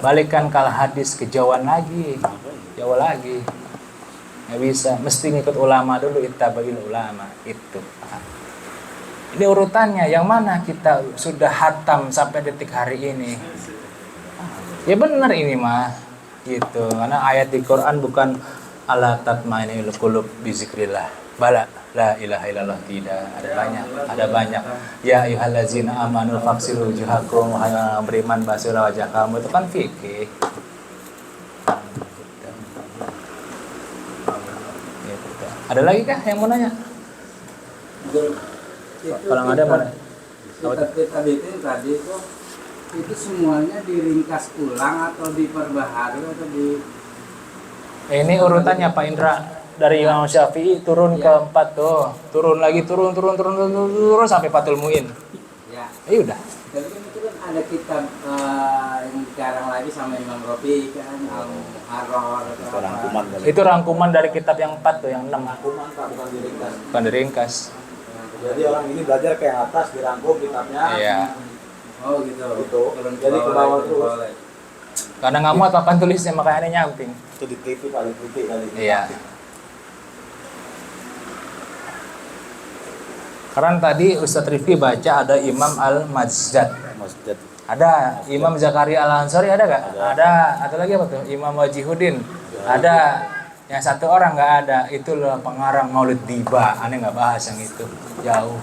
Balikan ke hadis, kejauhan lagi. Jauh lagi. Nggak bisa. Mesti ngikut ulama dulu, ittabail ulama. Itu. Ini urutannya, yang mana kita sudah hatam sampai detik hari ini. Ya benar ini mah. Gitu. Karena ayat di Quran bukan ala tatmainul qulub bizikrillah. Bala, la ilaha illallah, tidak, ada banyak. Ya ayyuhallazina amanu faghsilu wujuhakum, wahai orang beriman basuhlah wajah kamu, itu kan fikih. Gitu. Ada lagi kah yang mau nanya? Kalau nggak ada mana? Tadi itu semuanya diringkas ulang atau diperbaharui atau di Ini urutannya Pak Indra, dari Imam Syafi'i turun ke 4 tuh, turun lagi turun sampai Fathul Muin. ya. Udah. Tapi kan itu kan ada kitab yang sekarang lagi sama Imam Rofi kan Al-Muharrar atau apa. Itu rangkuman dari kitab yang 4 tuh, yang 6. Rangkuman Pak, bukan diringkas. Bukan diringkas. Jadi orang ini belajar ke yang atas, dirangkum kitabnya. Iya. Oh gitu. Jadi ke bawah terus. Karena nggak muat papan tulisnya, makanya ini nyamping. Itu di TV paling putih kali. Iya. Karena tadi Ustadz Rifki baca ada Imam Al-Majzad. Masjid. Ada Imam Zakaria Al-Ansari, ada nggak? Ada. Ada lagi apa tuh? Imam Wajihuddin. Ada. Yang satu orang nggak ada. Itu loh pengarang Maulid Diba. Aneh nggak bahas yang itu. Jauh.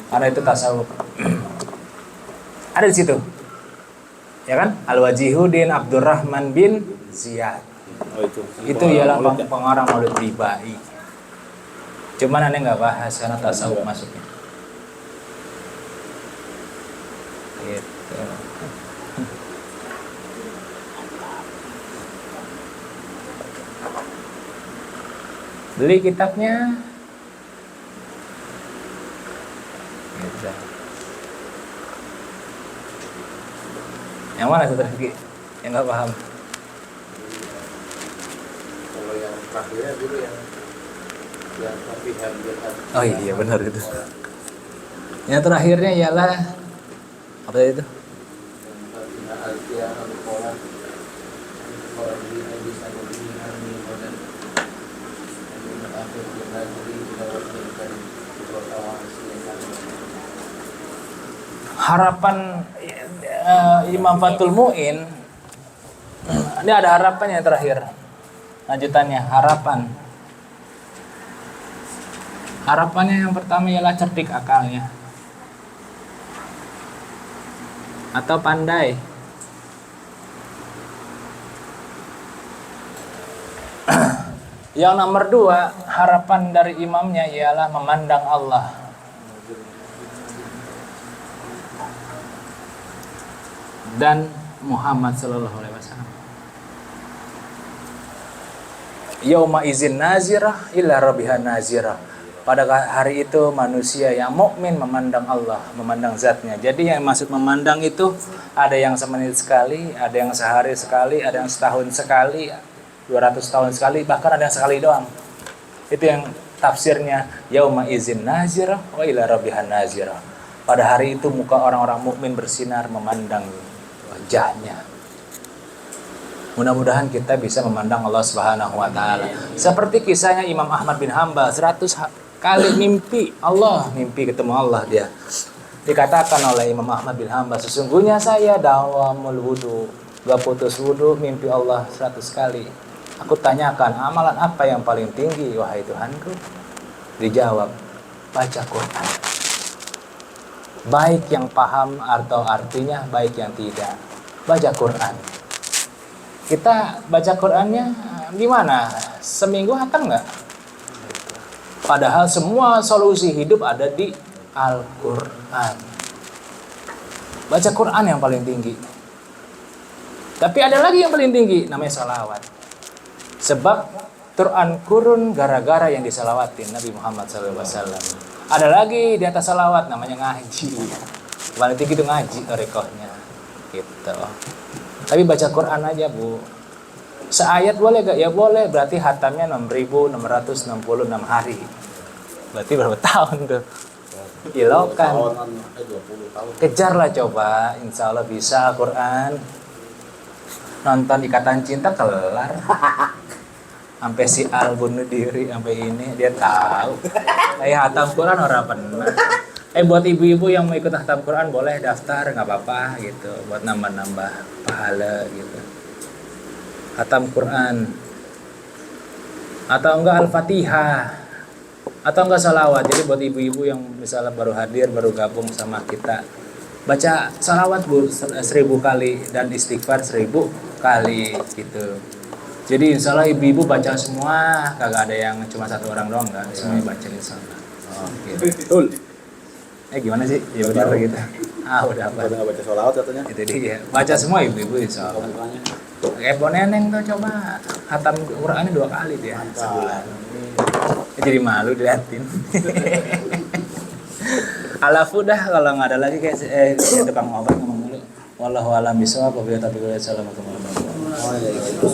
Karena itu tasawuf. Ada di situ. Ya kan? Al-Wajihuddin Abdurrahman bin Ziyad. Oh itu. Itu ialah pengarang Maulid Dibai. Cuman aneh nggak bahas karena tasawuf masuknya. Gitu. Beli kitabnya. Gitu. Yang mana Ustaz Rifki? Yang nggak paham. Kalau yang terakhirnya dulu yang Fathihah Jihad. Oh iya benar itu. Yang terakhirnya ialah apa itu? Fathihah Al-Qiyah Al-Quran. Orang ini bisa memberikan dan akhir kita jadi kita berikan Harapan Imam Fathul Muin. Ini ada harapannya yang terakhir. Lanjutannya harapan. Harapannya yang pertama ialah cerdik akalnya atau pandai. Yang nomor 2, harapan dari imamnya ialah memandang Allah. Dan Muhammad sallallahu alaihi wasallam. Yauma izin nazirah ila rabbiha nazirah. Pada hari itu manusia yang mukmin memandang Allah, memandang zatnya. Jadi yang maksud memandang itu ada yang semenit sekali, ada yang sehari sekali, ada yang setahun sekali, 200 tahun sekali, bahkan ada yang sekali doang. Itu yang tafsirnya yauma izin nazirah wa ila rabbiha nazirah. Pada hari itu muka orang-orang mukmin bersinar memandang wajahnya. Mudah-mudahan kita bisa memandang Allah Subhanahu wa taala. Seperti kisahnya Imam Ahmad bin Hambal, 100 kali mimpi Allah, mimpi ketemu Allah dia. Dikatakan oleh Imam Ahmad bin Hambal, sesungguhnya saya dawamul wudu, gak putus wudu, mimpi Allah 100 kali. Aku tanyakan, amalan apa yang paling tinggi wahai Tuhanku? Dijawab, baca Quran. Baik yang paham atau artinya, baik yang tidak. Baca Quran. Kita baca Qurannya gimana? Seminggu hatam nggak? Padahal semua solusi hidup ada di Al-Quran. Baca Quran yang paling tinggi. Tapi ada lagi yang paling tinggi, namanya salawat. Sebab Quran kurun gara-gara yang disalawatin Nabi Muhammad SAW. Ada lagi di atas salawat, namanya ngaji. Paling tinggi itu ngaji rekohnya. Gitu. Tapi baca Quran aja Bu. Seayat boleh gak? Ya boleh. Berarti hatamnya 6.666 hari. Berarti berapa tahun tuh? Ilokan. Kejarlah coba. Insya Allah bisa Quran. Nonton Ikatan Cinta kelar. Sampai si Al bunuh diri. Sampai ini dia tahu. Kayak hatam Quran orang pernah. Buat ibu-ibu yang mau ikut hatam Quran boleh daftar, nggak apa-apa gitu, buat nambah-nambah pahala gitu. Hatam Quran atau enggak Al-Fatihah. Atau enggak salawat. Jadi buat ibu-ibu yang misalnya baru hadir, baru gabung sama kita, baca salawat Bu 1000 kali dan istighfar 1000 kali gitu. Jadi insya Allah ibu-ibu baca semua, kagak ada yang cuma satu orang doang, enggak, semuanya baca insya Allah. Gitu. Betul. Gimana sih? Ya benar gitu. Udah apa? Pada nggak baca sholawat katanya. Itu dia. Baca semua ibu-ibu insya Allah. Kayak Poneneng tuh coba khatam Qurannya 2 kali dia sebulan. Jadi malu diliatin. Alafu dah kalau nggak ada lagi kayak tukang obat ngomong dulu. Wallahu a'lam bishawab. Wabillahi taufiq wal hidayah. Assalamualaikum warahmatullahi wabarakatuh.